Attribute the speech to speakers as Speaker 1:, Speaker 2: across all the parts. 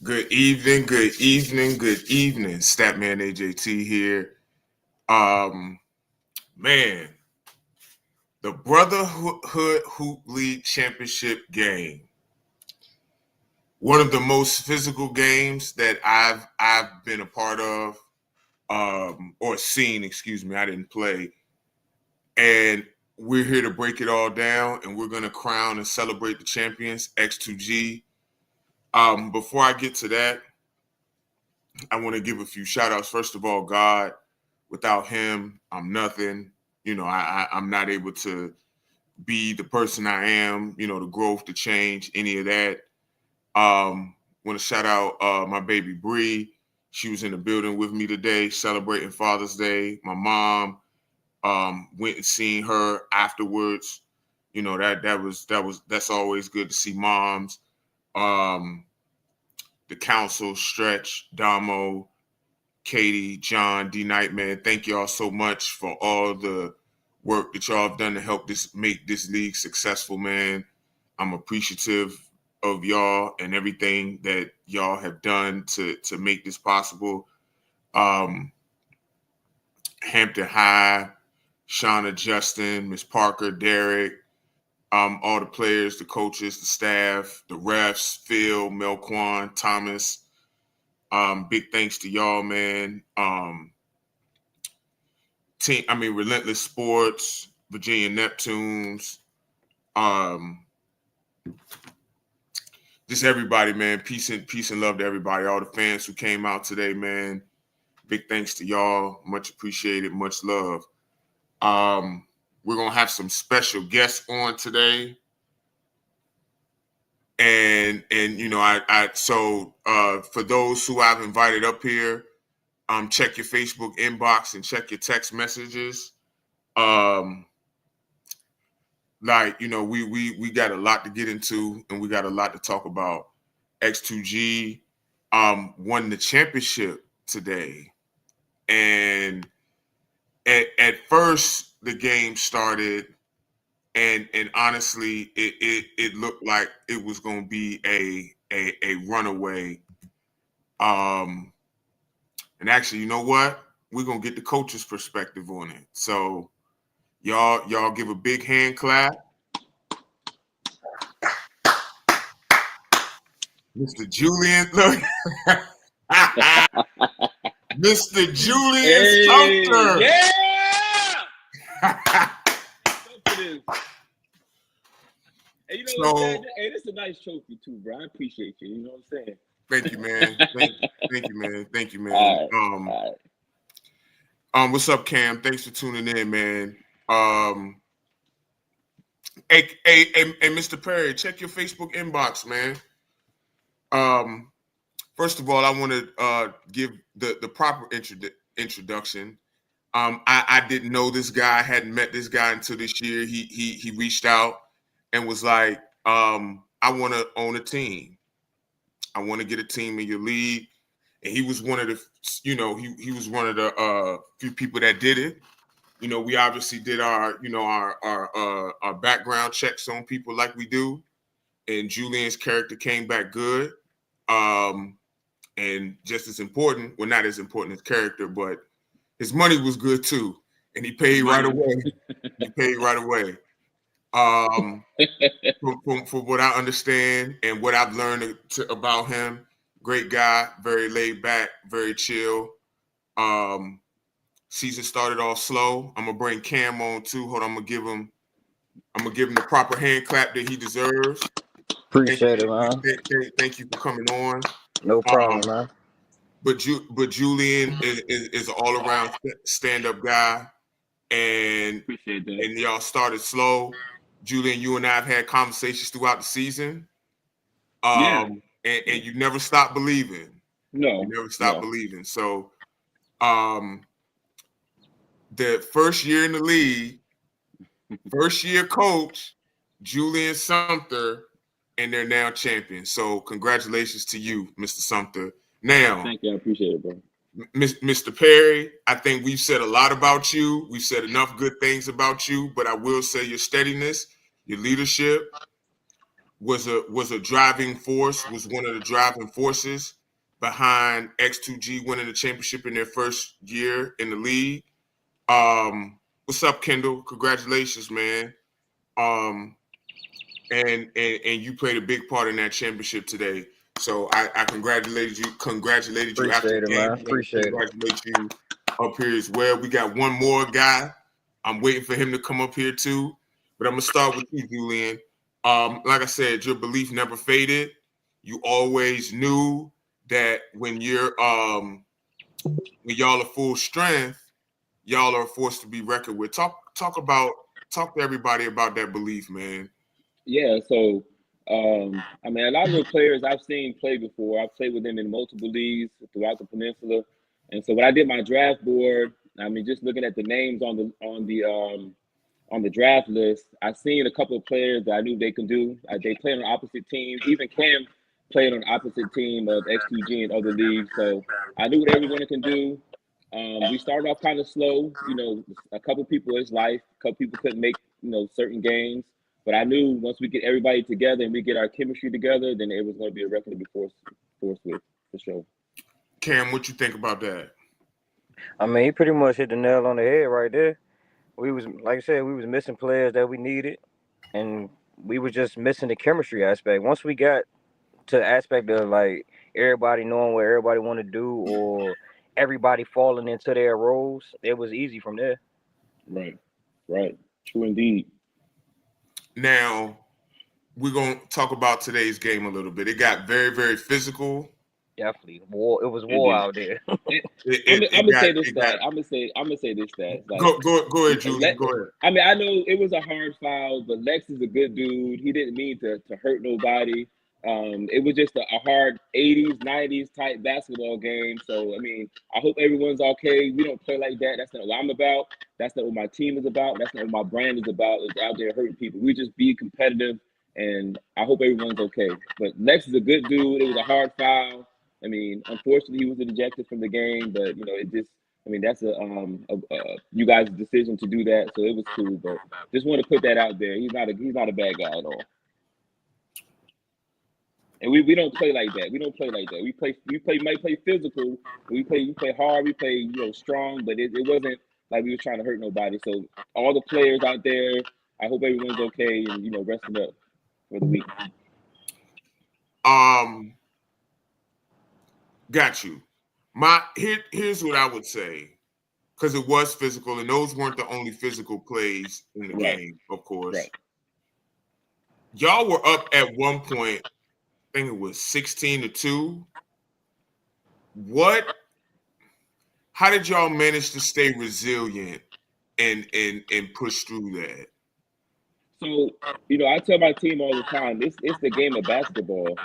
Speaker 1: Good evening, good evening, good evening. Statman AJT here. Man, the Brotherhood Hoop League Championship game. One of the most physical games that I've been a part of, or seen, excuse me, I didn't play. And we're here to break it all down, and we're gonna crown and celebrate the champions, X2G. Before I get to that, I want to give a few shout outs. First of all, God, without him, I'm nothing. I'm not able to be the person I am, the growth, the change, any of that. Want to shout out my baby Bree. She was in the building with me today celebrating Father's Day. My mom went and seen her afterwards. That's always good to see moms. The council, Stretch, Damo, Katie, John, D Nightman, thank y'all so much for all the work that y'all have done to help make this league successful, man. I'm appreciative of y'all and everything that y'all have done to make this possible. Hampton High, Shauna, Justin, Miss Parker, Derek, all the players, the coaches, the staff, the refs, Phil, Melquan, Thomas. Big thanks to y'all, man. Relentless Sports, Virginia Neptunes, just everybody, man. Peace and love to everybody. All the fans who came out today, man. Big thanks to y'all. Much appreciated. Much love. We're gonna have some special guests on today. And for those who I've invited up here, check your Facebook inbox and check your text messages. We got a lot to get into and we got a lot to talk about. X2G won the championship today. And at first the game started and honestly it looked like it was going to be a runaway. And actually, you know what? We're going to get the coach's perspective on it. So y'all give a big hand clap. Mr. Julian, look. Mr. Julian Sumter.
Speaker 2: Yeah! Hey, you know what I'm saying? Hey, this is a nice trophy too, bro. I appreciate you. You know what I'm saying?
Speaker 1: Thank you, man. Thank you, man. All right. What's up, Cam? Thanks for tuning in, man. Hey, Mr. Perry, check your Facebook inbox, man. First of all, I want to give the proper introduction. I didn't know this guy, hadn't met this guy until this year. He reached out and was like, I want to own a team. I want to get a team in your league. And he was one of the, he was one of the few people that did it. We obviously did our background checks on people like we do. And Julian's character came back good. And just as important, well, not as important as character, but his money was good too. And he paid right away. From what I understand and what I've learned about him, great guy, very laid back, very chill. Season started off slow. I'm gonna bring Cam on too. Hold on, I'm gonna give him the proper hand clap that he deserves.
Speaker 3: Appreciate it, man.
Speaker 1: Thank you for coming on.
Speaker 3: No problem, man.
Speaker 1: But Julian is an all around stand up guy, and
Speaker 2: appreciate that.
Speaker 1: And y'all started slow. Julian, you and I have had conversations throughout the season. And you never stopped believing.
Speaker 2: No,
Speaker 1: you never stopped believing. So, the first year in the league, first year coach, Julian Sumter, and they're now champions. So, congratulations to you, Mr. Sumter. Now,
Speaker 2: thank you. I appreciate it, bro.
Speaker 1: Mr. Perry, I think we've said a lot about you. We've said enough good things about you, but I will say your steadiness, your leadership, was a driving force, was one of the driving forces behind X2G winning the championship in their first year in the league. What's up, Kendall? Congratulations, man. And you played a big part in that championship today. So I congratulated you after the
Speaker 3: Appreciate it,
Speaker 1: game.
Speaker 3: man. Appreciate it.
Speaker 1: Congratulate you up here as well. We got one more guy. I'm waiting for him to come up here too. But I'm gonna start with you, Julian. Like I said, your belief never faded. You always knew that when you're when y'all are full strength, y'all are forced to be reckoned with. Talk to everybody about that belief, man.
Speaker 2: Yeah, so I mean, a lot of the players I've seen play before. I've played with them in multiple leagues throughout the peninsula, and so when I did my draft board, I mean, just looking at the names on the draft list, I seen a couple of players that I knew they could do. They played on opposite teams. Even Cam played on opposite team of X2G and other leagues, so I knew what everyone can do. We started off kind of slow. You know, a couple people is life. A couple people couldn't make certain games. But I knew once we get everybody together and we get our chemistry together, then it was going to be a record to be forced with for sure.
Speaker 1: Cam, what you think about that?
Speaker 3: I mean, he pretty much hit the nail on the head right there. We was, like I said, we was missing players that we needed, and we was just missing the chemistry aspect. Once we got to the aspect of like everybody knowing what everybody want to do, or everybody falling into their roles, it was easy from there.
Speaker 2: Right. True indeed.
Speaker 1: Now, we're going to talk about today's game a little bit. It got very, very physical.
Speaker 3: Definitely, war. It was war out there.
Speaker 2: I'm gonna say this stat. I'm gonna say this stat. Like,
Speaker 1: go ahead, Julian. Go ahead.
Speaker 2: I mean, I know it was a hard foul, but Lex is a good dude. He didn't mean to hurt nobody. It was just a hard 80s, 90s type basketball game. So, I mean, I hope everyone's okay. We don't play like that. That's not what I'm about. That's not what my team is about. That's not what my brand is about, is out there hurting people. We just be competitive, and I hope everyone's okay. But Lex is a good dude. It was a hard foul. I mean, unfortunately, he was ejected from the game, but, it just – I mean, that's you guys' decision to do that, so it was cool. But just want to put that out there. He's not a bad guy at all. And we don't play like that. We don't play like that. We might play physical. We play hard. We play strong. But it wasn't like we were trying to hurt nobody. So all the players out there, I hope everyone's okay and resting up for the week.
Speaker 1: Got you. Here's what I would say, because it was physical, and those weren't the only physical plays in the game, of course.
Speaker 2: Right.
Speaker 1: Y'all were up at one point. I think it was 16-2. How did y'all manage to stay resilient and push through that?
Speaker 2: So, I tell my team all the time, it's the game of basketball.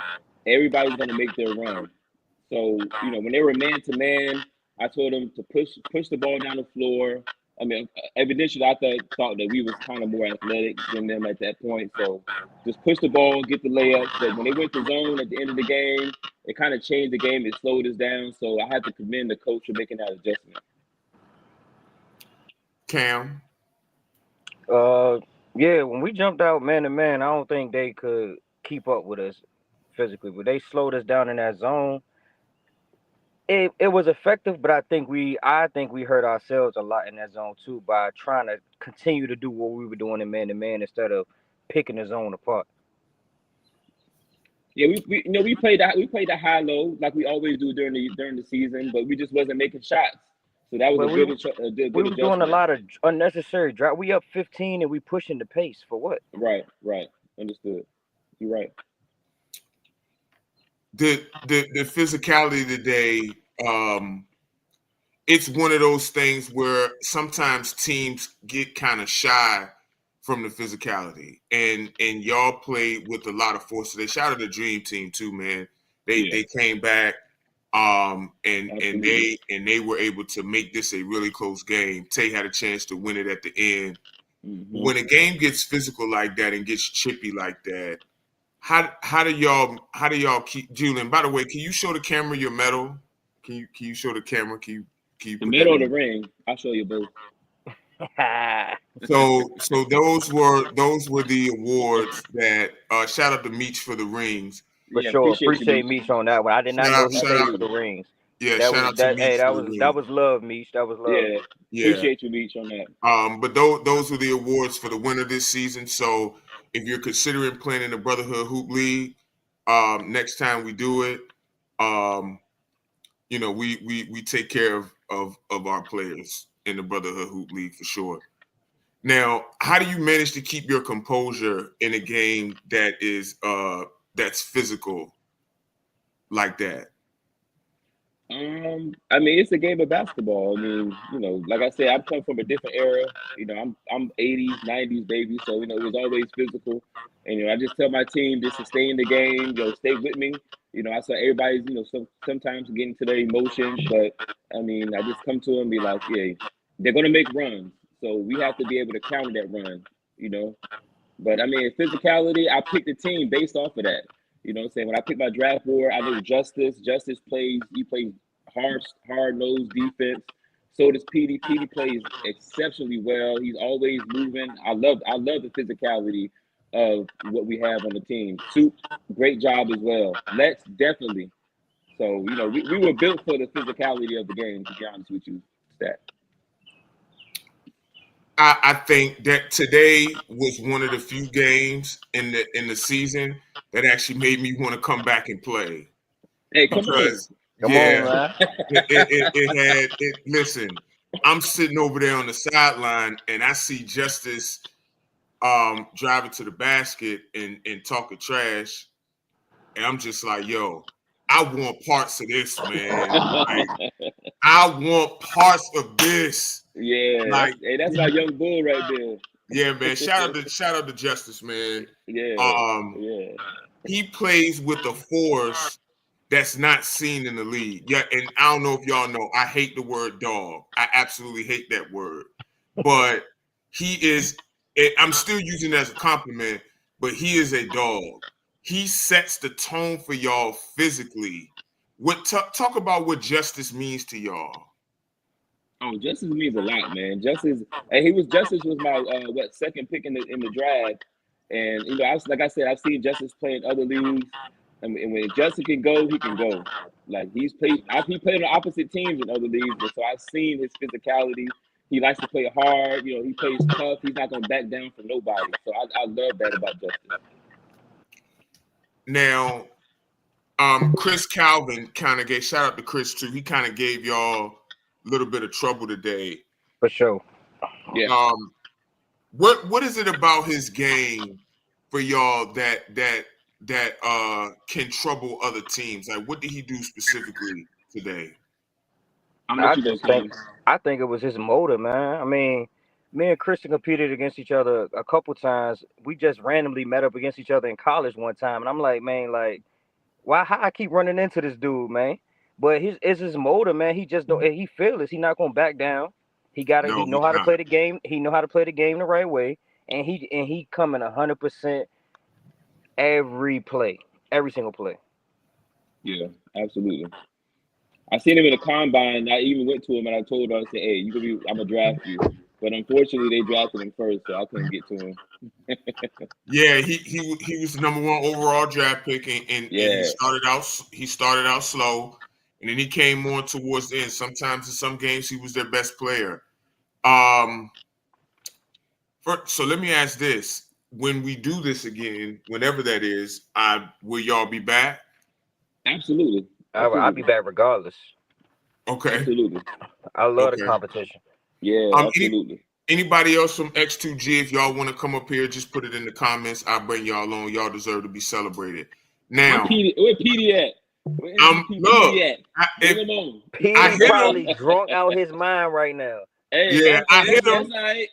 Speaker 2: Everybody's going to make their run. So, when they were man to man, I told them to push the ball down the floor. I mean, evidently, I thought that we was kind of more athletic than them at that point. So just push the ball, get the layups. But when they went to zone at the end of the game, it kind of changed the game. It slowed us down. So I had to commend the coach for making that adjustment.
Speaker 1: Cam?
Speaker 3: Yeah, when we jumped out man to man, I don't think they could keep up with us physically. But they slowed us down in that zone. It was effective, but I think we hurt ourselves a lot in that zone too by trying to continue to do what we were doing in man to man instead of picking the zone apart.
Speaker 2: Yeah, we played the high low like we always do during the season, but we just wasn't making shots. So that was
Speaker 3: we were doing a lot of unnecessary drive. We up 15 and we pushing the pace for what?
Speaker 2: Right. Understood. You're right.
Speaker 1: The physicality today, it's one of those things where sometimes teams get kind of shy from the physicality, and y'all played with a lot of force. So they shot at the Dream Team too, man. They came back, and they were able to make this a really close game. Tay had a chance to win it at the end. Mm-hmm. When a game gets physical like that and gets chippy like that, how do y'all keep, Julian? By the way, can you show the camera your medal? Can you show the camera? Can you
Speaker 2: the medal or the ring? I'll show you both.
Speaker 1: So those were the awards that shout out to Meech for the rings.
Speaker 3: For
Speaker 2: Yeah,
Speaker 3: sure.
Speaker 2: appreciate you,
Speaker 3: Appreciate
Speaker 2: Meech.
Speaker 3: Meech on that one. I did not know he
Speaker 1: Shout
Speaker 3: paid
Speaker 1: out,
Speaker 3: for the rings.
Speaker 1: yeah,
Speaker 3: That
Speaker 1: shout
Speaker 3: was
Speaker 1: out to Meech for the
Speaker 3: that
Speaker 1: rings.
Speaker 3: was love, Meech. That was love.
Speaker 2: Yeah,
Speaker 1: Yeah.
Speaker 2: appreciate you, Meech, on that.
Speaker 1: But those were the awards for the winner this season. So if you're considering playing in the Brotherhood Hoop League, next time we do it, we take care of our players in the Brotherhood Hoop League for sure. Now, how do you manage to keep your composure in a game that is that's physical like that?
Speaker 2: I mean, it's a game of basketball. I mean, like I said, I've come from a different era. I'm 80s, 90s baby, so it was always physical. And I just tell my team just to stay in the game, stay with me. I saw everybody's, sometimes getting to their emotions, but I mean, I just come to them and be like, yeah, they're gonna make runs, so we have to be able to counter that run. You know, but I mean, physicality, I picked the team based off of that. You know what I'm saying? When I picked my draft board, I knew Justice plays hard nosed defense. So does Petey. Petey plays exceptionally well. He's always moving. I love the physicality of what we have on the team. Soup, great job as well. Let's definitely. So, we were built for the physicality of the game, to be honest with you, Stat.
Speaker 1: I think that today was one of the few games in the season that actually made me want to come back and play.
Speaker 2: Hey, come
Speaker 1: Because
Speaker 3: Come
Speaker 1: yeah,
Speaker 3: on, man.
Speaker 1: listen, I'm sitting over there on the sideline and I see Justice driving to the basket and talking trash, and I'm just like, yo, I want parts of this, man. Like, I want parts of this.
Speaker 2: Yeah,
Speaker 1: Like,
Speaker 2: that's my young bull right there.
Speaker 1: yeah, man. Shout out to Justice, man.
Speaker 2: Yeah.
Speaker 1: He plays with a force that's not seen in the league. Yeah, and I don't know if y'all know, I hate the word dog. I absolutely hate that word. But he is, I'm still using it as a compliment, but he is a dog. He sets the tone for y'all physically. Talk about what Justice means to y'all.
Speaker 2: Oh, Justice means a lot, man. Justice was my second pick in the draft, and like I said, I've seen Justice play in other leagues, and when Justice can go, he can go. Like he played on opposite teams in other leagues, but so I've seen his physicality. He likes to play hard. He plays tough. He's not gonna back down from nobody. So I love that about Justice.
Speaker 1: Now, Chris Calvin kind of gave, shout out to Chris too. He kind of gave y'all a little bit of trouble today.
Speaker 3: For sure.
Speaker 2: Yeah.
Speaker 1: What is it about his game for y'all that can trouble other teams? Like, what did he do specifically today?
Speaker 3: I think it was his motor, man. I mean, me and Christian competed against each other a couple times. We just randomly met up against each other in college one time, and I'm like, man, like, how I keep running into this dude, man? But it's his motor, man. He just don't. He fearless. He not gonna back down. He know how to play the game. He know how to play the game the right way, and he coming 100% every play, every single play.
Speaker 2: Yeah, absolutely. I seen him in the combine. I even went to him and I told him, I said, "Hey, I'm gonna draft you." But unfortunately, they drafted him first, so I couldn't get to him.
Speaker 1: Yeah, he was the number 1 overall draft pick, and he started out slow, and then he came on towards the end. Sometimes in some games he was their best player. So let me ask this: when we do this again, whenever that is, will y'all be back?
Speaker 2: Absolutely.
Speaker 3: I'll be back regardless.
Speaker 1: Okay.
Speaker 2: Absolutely.
Speaker 3: I love the competition.
Speaker 2: Yeah, absolutely.
Speaker 1: Anybody else from X2G, if y'all want to come up here, just put it in the comments. I'll bring y'all on. Y'all deserve to be celebrated. Now,
Speaker 2: where Petey at?
Speaker 3: Petey probably drunk out his mind right now.
Speaker 2: Hey,
Speaker 1: yeah, I hit him.
Speaker 2: Right.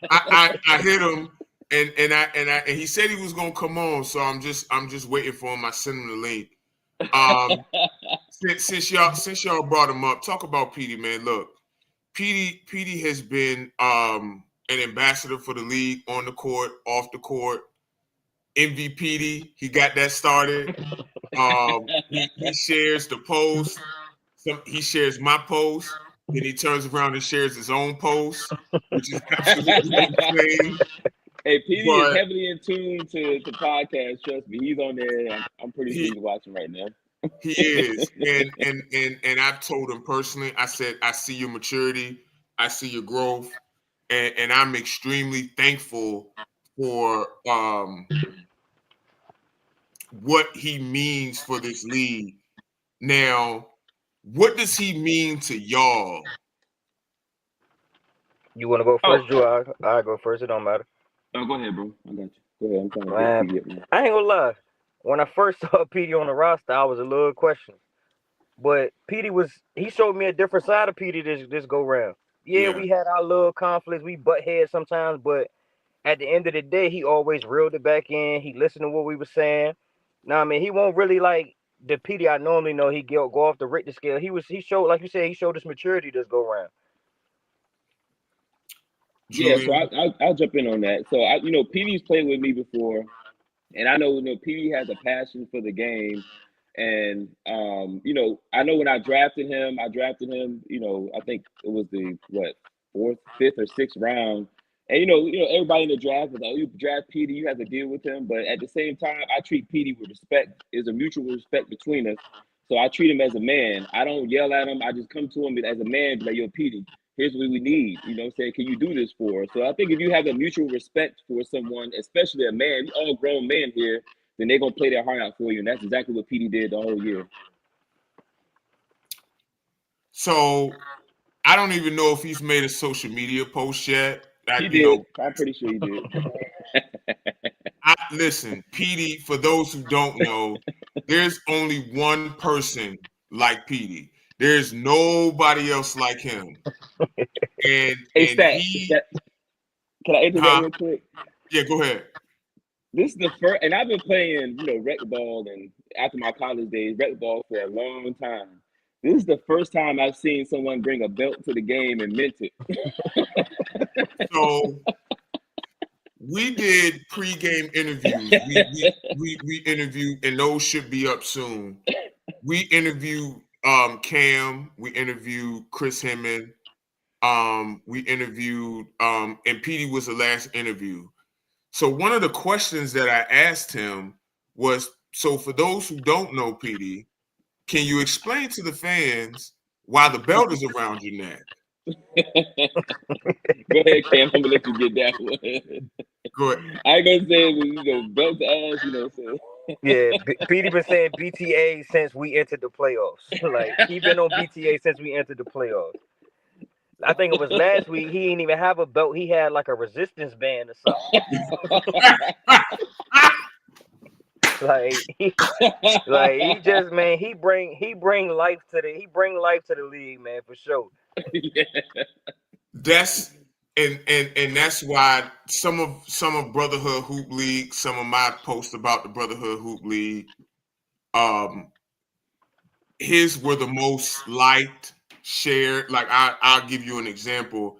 Speaker 1: I hit him, and he said he was gonna come on. So I'm just waiting for him. I sent him the link. Since y'all brought him up, talk about Petey, man. Look, Petey has been an ambassador for the league on the court, off the court. MVP, he got that started. He shares the post. He shares my post. Then he turns around and shares his own post, which is absolutely insane.
Speaker 2: Hey, PD
Speaker 1: But-
Speaker 2: is heavily in tune to podcasts. Trust me, he's on there. I'm pretty sure he's watching right now.
Speaker 1: He is, and I've told him personally. I said, I see your maturity, I see your growth, and I'm extremely thankful for what he means for this league. Now, what does he mean to y'all?
Speaker 3: You want to go first, Drew? I'll go first. It don't matter.
Speaker 2: Oh, go ahead, bro. I got you. Go ahead. I'm trying to
Speaker 3: Man,
Speaker 2: get PD up.
Speaker 3: I ain't gonna lie. When I first saw PD on the roster, I was a little questioned. But he showed me a different side of PD this go round. Yeah, we had our little conflicts, we butt heads sometimes, but at the end of the day, he always reeled it back in. He listened to what we were saying. Now, I mean, he won't really like the PD I normally know. He go off the Richter scale. He showed, like you said, he showed his maturity this go round.
Speaker 2: Yeah, so I'll jump in on that. So PD's played with me before, and I know PD has a passion for the game, and I know when I drafted him, I think it was the 4th, 5th, or 6th round, and everybody in the draft was like, oh, you draft PD, you have to deal with him, but at the same time, I treat PD with respect. There's a mutual respect between us, so I treat him as a man. I don't yell at him. I just come to him as a man, be like, yo, PD, here's what we need. Say, can you do this for us? So I think if you have a mutual respect for someone, especially a man, we all grown men here, then they're going to play their heart out for you. And that's exactly what PD did the whole year.
Speaker 1: So I don't even know if he's made a social media post yet.
Speaker 2: He did. I'm pretty sure he did.
Speaker 1: Listen, PD, for those who don't know, there's only one person like PD. There's nobody else like him. And
Speaker 2: can I interrupt real quick?
Speaker 1: Yeah, go ahead.
Speaker 2: This is the first, and I've been playing, rec ball, and after my college days, rec ball for a long time. This is the first time I've seen someone bring a belt to the game and mint it.
Speaker 1: So we did pre-game interviews. We interviewed, and those should be up soon. We interviewed Cam. We interviewed Chris Hemmon. We interviewed, and PD was the last interview. So one of the questions that I asked him was, so for those who don't know PD, can you explain to the fans why the belt is around your neck?
Speaker 2: Go ahead, Cam. I'm gonna let you get that one.
Speaker 1: Go ahead.
Speaker 2: I ain't gonna say it, belt to ass, so.
Speaker 3: Yeah, PD been saying BTA since we entered the playoffs. Like, he been on BTA since we entered the playoffs. I think it was last week. He didn't even have a belt. He had like a resistance band or something. he just, man, he bring life to the league, man, for sure.
Speaker 2: Yeah.
Speaker 1: That's and that's why some of Brotherhood Hoop League, some of my posts about the Brotherhood Hoop League, his were the most liked, shared. Like I'll give you an example.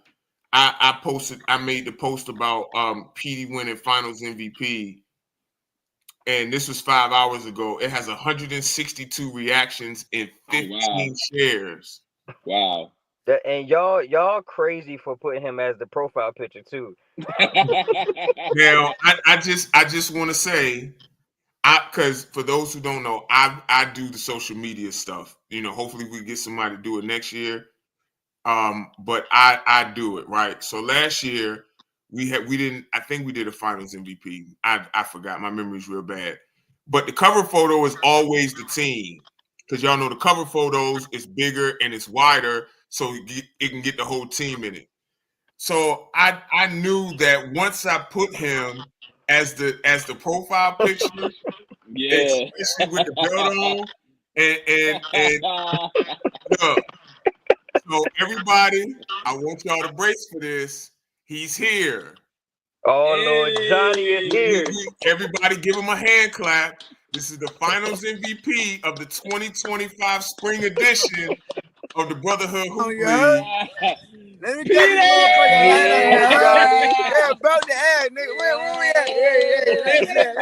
Speaker 1: I made the post about PD winning Finals MVP, and this was 5 hours ago. It has 162 reactions and 15 shares.
Speaker 2: Wow.
Speaker 3: And y'all crazy for putting him as the profile picture too.
Speaker 1: Now I just want to say, because for those who don't know, I do the social media stuff. Hopefully we get somebody to do it next year. But I do it, right. So last year I think we did a Finals MVP. I forgot, my memory's real bad. But the cover photo is always the team, because y'all know the cover photos is bigger and it's wider, so it can get the whole team in it. So I knew that once I put him as the profile picture,
Speaker 2: yeah,
Speaker 1: especially with the belt on, and look, so everybody, I want y'all to brace for this. He's here.
Speaker 3: Oh, Lord, Johnny is here.
Speaker 1: Everybody give him a hand clap. This is the Finals MVP of the 2025 spring edition of the Brotherhood Hoop League.
Speaker 4: Let me get this motherfucking yeah, belt the ass, nigga. Where we at? Yeah.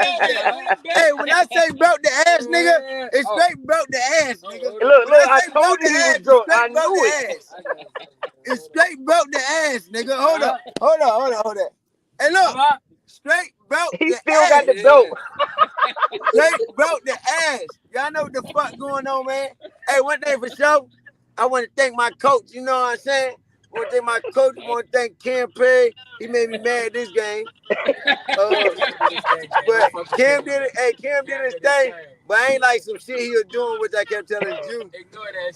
Speaker 4: Hey, when I say belt the ass, nigga, it's straight belt the ass, nigga.
Speaker 3: Look,
Speaker 4: When
Speaker 3: I
Speaker 4: say
Speaker 3: told
Speaker 4: belt
Speaker 3: you
Speaker 4: the
Speaker 3: he
Speaker 4: ass,
Speaker 3: was drunk.
Speaker 4: it's
Speaker 3: I
Speaker 4: straight belt
Speaker 3: knew
Speaker 4: the
Speaker 3: it.
Speaker 4: ass. It's straight belt the ass, nigga. Hold up. Hey, look, straight belt
Speaker 3: He
Speaker 4: the
Speaker 3: still
Speaker 4: ass.
Speaker 3: got the belt.
Speaker 4: Straight belt the ass. Y'all know what the fuck going on, man. Hey, one thing for sure, I want to thank my coach. You know what I'm saying? I want to thank my coach. I want to thank Cam Perry. He made me mad this game. But Cam did it. Hey, Cam did his thing. But I ain't like some shit he was doing, which I kept telling Jew.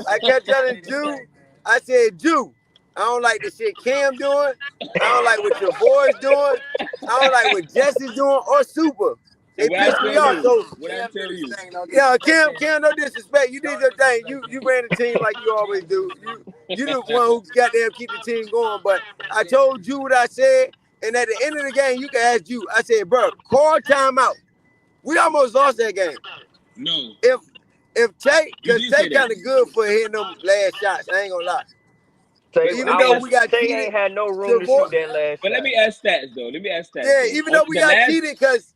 Speaker 4: I kept telling Jew. I said, Jew, I don't like the shit Cam doing. I don't like what your boys doing. I don't like what Jesse's doing or Super. They
Speaker 2: What I
Speaker 4: pissed me
Speaker 2: tell
Speaker 4: off.
Speaker 2: you?
Speaker 4: So
Speaker 2: What I tell you?
Speaker 4: yeah, Cam, no disrespect. You did your thing. You ran the team like you always do. You the one who goddamn keep the team going. But I told you what I said, and at the end of the game, you can ask you. I said, bro, call timeout. We almost lost that game.
Speaker 2: No.
Speaker 4: If Tay,
Speaker 2: You
Speaker 4: because
Speaker 2: did
Speaker 4: Tay
Speaker 2: say that.
Speaker 4: kind of good for hitting them last shots. I ain't gonna lie.
Speaker 3: Tay,
Speaker 4: Even though we got
Speaker 3: Tay
Speaker 4: cheated,
Speaker 3: ain't had no room to shoot that last
Speaker 2: But
Speaker 3: shot.
Speaker 2: let me ask stats though.
Speaker 4: Yeah, even though we got cheated, cause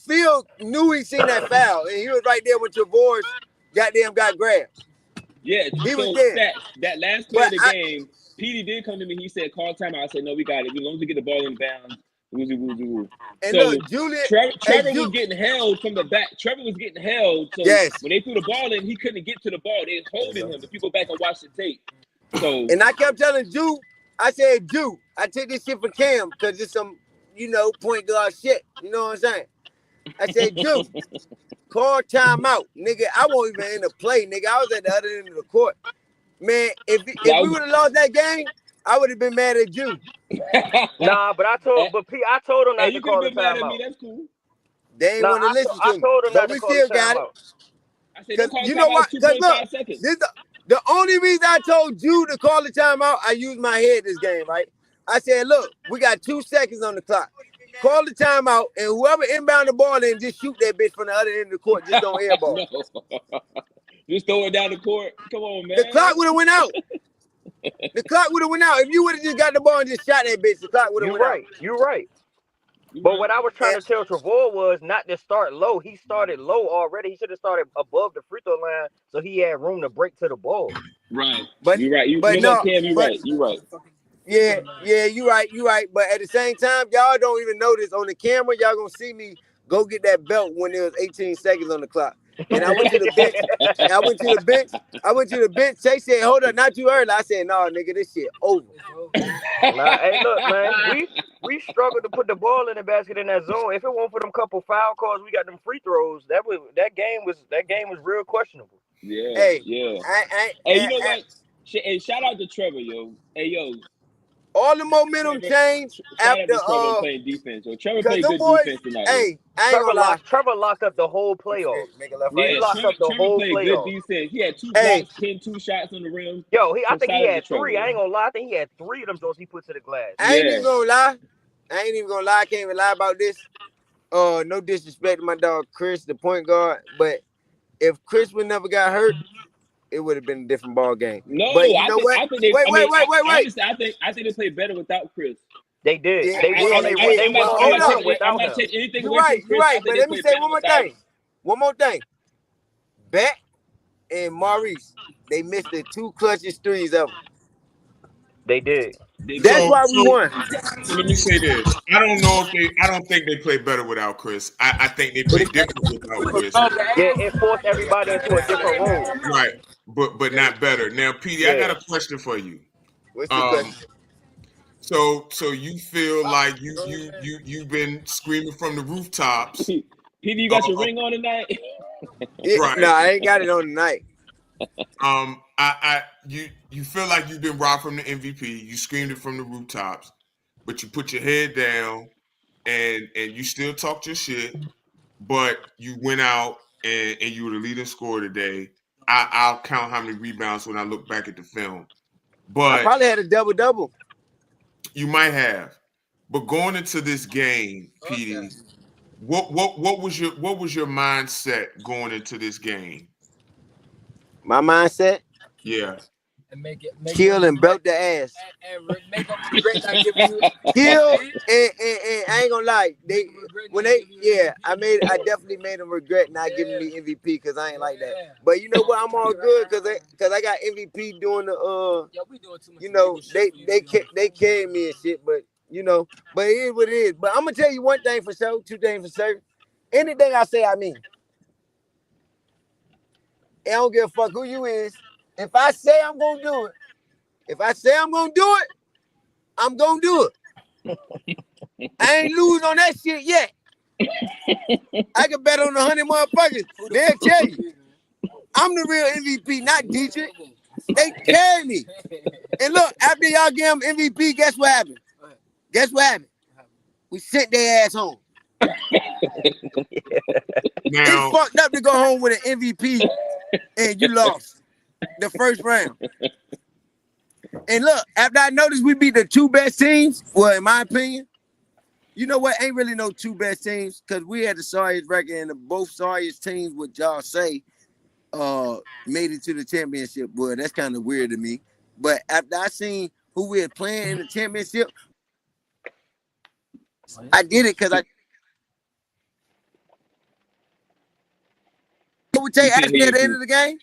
Speaker 4: Phil knew he seen that foul, and he was right there when Travors goddamn got grabbed.
Speaker 2: Yeah,
Speaker 4: He was
Speaker 2: so
Speaker 4: there.
Speaker 2: stats. That last play
Speaker 4: But
Speaker 2: of the game, Petey did come to me. He said, "Call timeout." I said, "No, we got it. We long to get the ball in bounds." Woozy, woozy, woo.
Speaker 4: And
Speaker 2: So
Speaker 4: look, Julian,
Speaker 2: Trevor was getting held from the back. Trevor was getting held. So
Speaker 4: yes.
Speaker 2: when they threw the ball in, he couldn't get to the ball. They was holding him. If you go back and watch the tape. So
Speaker 4: And I kept telling Jew, I said, Jew, I take this shit for Cam because it's some, point guard shit. You know what I'm saying? I said, Jew, call timeout. Nigga, I won't even in the play, nigga. I was at the other end of the court. Man, if we would have lost that game, I would have been mad at Jew.
Speaker 3: Nah, but I told him not
Speaker 2: hey,
Speaker 3: to
Speaker 2: you
Speaker 3: call the
Speaker 2: could have been mad at me.
Speaker 3: timeout.
Speaker 2: That's cool.
Speaker 4: They ain't want to listen to
Speaker 3: I
Speaker 4: me.
Speaker 3: told him
Speaker 4: But
Speaker 3: not
Speaker 4: we
Speaker 3: to call
Speaker 4: still
Speaker 3: the
Speaker 4: got it.
Speaker 2: I
Speaker 3: timeout.
Speaker 2: said, don't call
Speaker 4: You know
Speaker 2: timeout.
Speaker 4: what?
Speaker 2: 2.5 seconds.
Speaker 4: This the only reason I told you to call the timeout, I used my head this game, right? I said, look, we got 2 seconds on the clock. Call the timeout, and whoever inbound the ball and just shoot that bitch from the other end of the court. Just don't airball.
Speaker 2: No. Just throw it down the court. Come on, man.
Speaker 4: The clock would have went out. The clock would have went out. If you would have just got the ball and just shot that bitch, the clock would have went out.
Speaker 3: You're right. But what I was trying to tell Travor was not to start low. He started low already. He should have started above the free throw line so he had room to break to the ball.
Speaker 2: Right.
Speaker 4: But
Speaker 2: you're right. You know what, Cam? You're right. You're right.
Speaker 4: Yeah, you're right. But at the same time, y'all don't even notice on the camera. Y'all gonna see me go get that belt when there was 18 seconds on the clock. And I went to the bench. I went to the bench. They said, "Hold up, not too early." I said, "No, nigga, this shit over."
Speaker 3: Nah, hey, look, man, we struggled to put the ball in the basket in that zone. If it weren't for them couple foul calls, we got them free throws. That game was real questionable.
Speaker 2: Yeah.
Speaker 4: Hey,
Speaker 2: yeah.
Speaker 4: Hey,
Speaker 2: you know what? Hey, shout out to Trevor, yo. Hey, yo.
Speaker 4: All the momentum changed
Speaker 2: Shout
Speaker 4: after
Speaker 2: out to Trevor playing defense. Yo, Trevor played
Speaker 4: them
Speaker 2: good
Speaker 4: boys,
Speaker 2: defense tonight.
Speaker 4: Hey, I ain't gonna lie.
Speaker 3: Trevor locked up the whole playoff.
Speaker 2: Yeah,
Speaker 3: He locked up the
Speaker 2: Trevor
Speaker 3: whole
Speaker 2: played
Speaker 3: playoff.
Speaker 2: good defense. He had 2 blocks, 2 shots on the rim.
Speaker 3: Yo, I think he had
Speaker 2: Trevor,
Speaker 3: 3. I ain't gonna lie. I think he had 3 of them joints he put to the glass.
Speaker 4: I ain't even gonna lie. I can't even lie about this. No disrespect to my dog Chris, the point guard, but if Chris would never got hurt, it would have been a different ball game.
Speaker 2: No,
Speaker 4: but you know what?
Speaker 2: I think they,
Speaker 4: wait.
Speaker 2: Honestly, I think they played better without Chris.
Speaker 3: They did.
Speaker 4: Yeah,
Speaker 3: they went on without
Speaker 2: I'm not
Speaker 3: him.
Speaker 2: taking anything
Speaker 4: You're
Speaker 2: away
Speaker 4: right.
Speaker 2: from Chris.
Speaker 4: You're right. But let me say one more thing. Beck and Maurice, they missed the 2 clutchest threes ever.
Speaker 3: They did.
Speaker 4: That's why we won.
Speaker 1: Let me say this. I don't think they play better without Chris. I think they play different without Chris.
Speaker 3: Yeah, it forced everybody into a different role.
Speaker 1: Right. But not better. Now, Petey, I got a question for you.
Speaker 4: What's your question?
Speaker 1: So you feel like you've been screaming from the rooftops.
Speaker 2: Petey, you got your ring on tonight?
Speaker 1: Right.
Speaker 4: No, I ain't got it on tonight.
Speaker 1: You feel like you've been robbed from the MVP. You screamed it from the rooftops, but you put your head down and you still talked your shit, but you went out and you were the leading scorer today. I'll count how many rebounds when I look back at the film. But
Speaker 4: I probably had a double-double.
Speaker 1: You might have. But going into this game, Petey, what was your mindset going into this game?
Speaker 4: My mindset?
Speaker 1: Yeah.
Speaker 5: and make
Speaker 4: Kill and belt the ass.
Speaker 5: and make them regret not giving you.
Speaker 4: Kill and I ain't gonna lie. I definitely made them regret not giving me MVP because I ain't like that. But you know what? I'm all good because I got MVP doing the
Speaker 5: we doing too much.
Speaker 4: you know, they carry me and shit, but you know, but it is what it is. But I'm gonna tell you one thing for sure, two things for certain. Anything I say, I mean. I don't give a fuck who you is. If I say I'm gonna do it, I'm gonna do it. I ain't lose on that shit yet. I can bet on 100 motherfuckers. They'll tell you. I'm the real MVP, not Dietrich. They carry me. And look, after y'all give them MVP, guess what happened? We sent their ass home.
Speaker 1: Now,
Speaker 4: It's fucked up to go home with an MVP and you lost the first round. And look, after I noticed we beat the two best teams, well, in my opinion, you know what? Ain't really no two best teams because we had the sorriest record and both sorriest teams, what y'all say, made it to the championship. Boy, that's kind of weird to me. But after I seen who we had playing in the championship, I did it because I. You know what Tay asked me at the end of the game?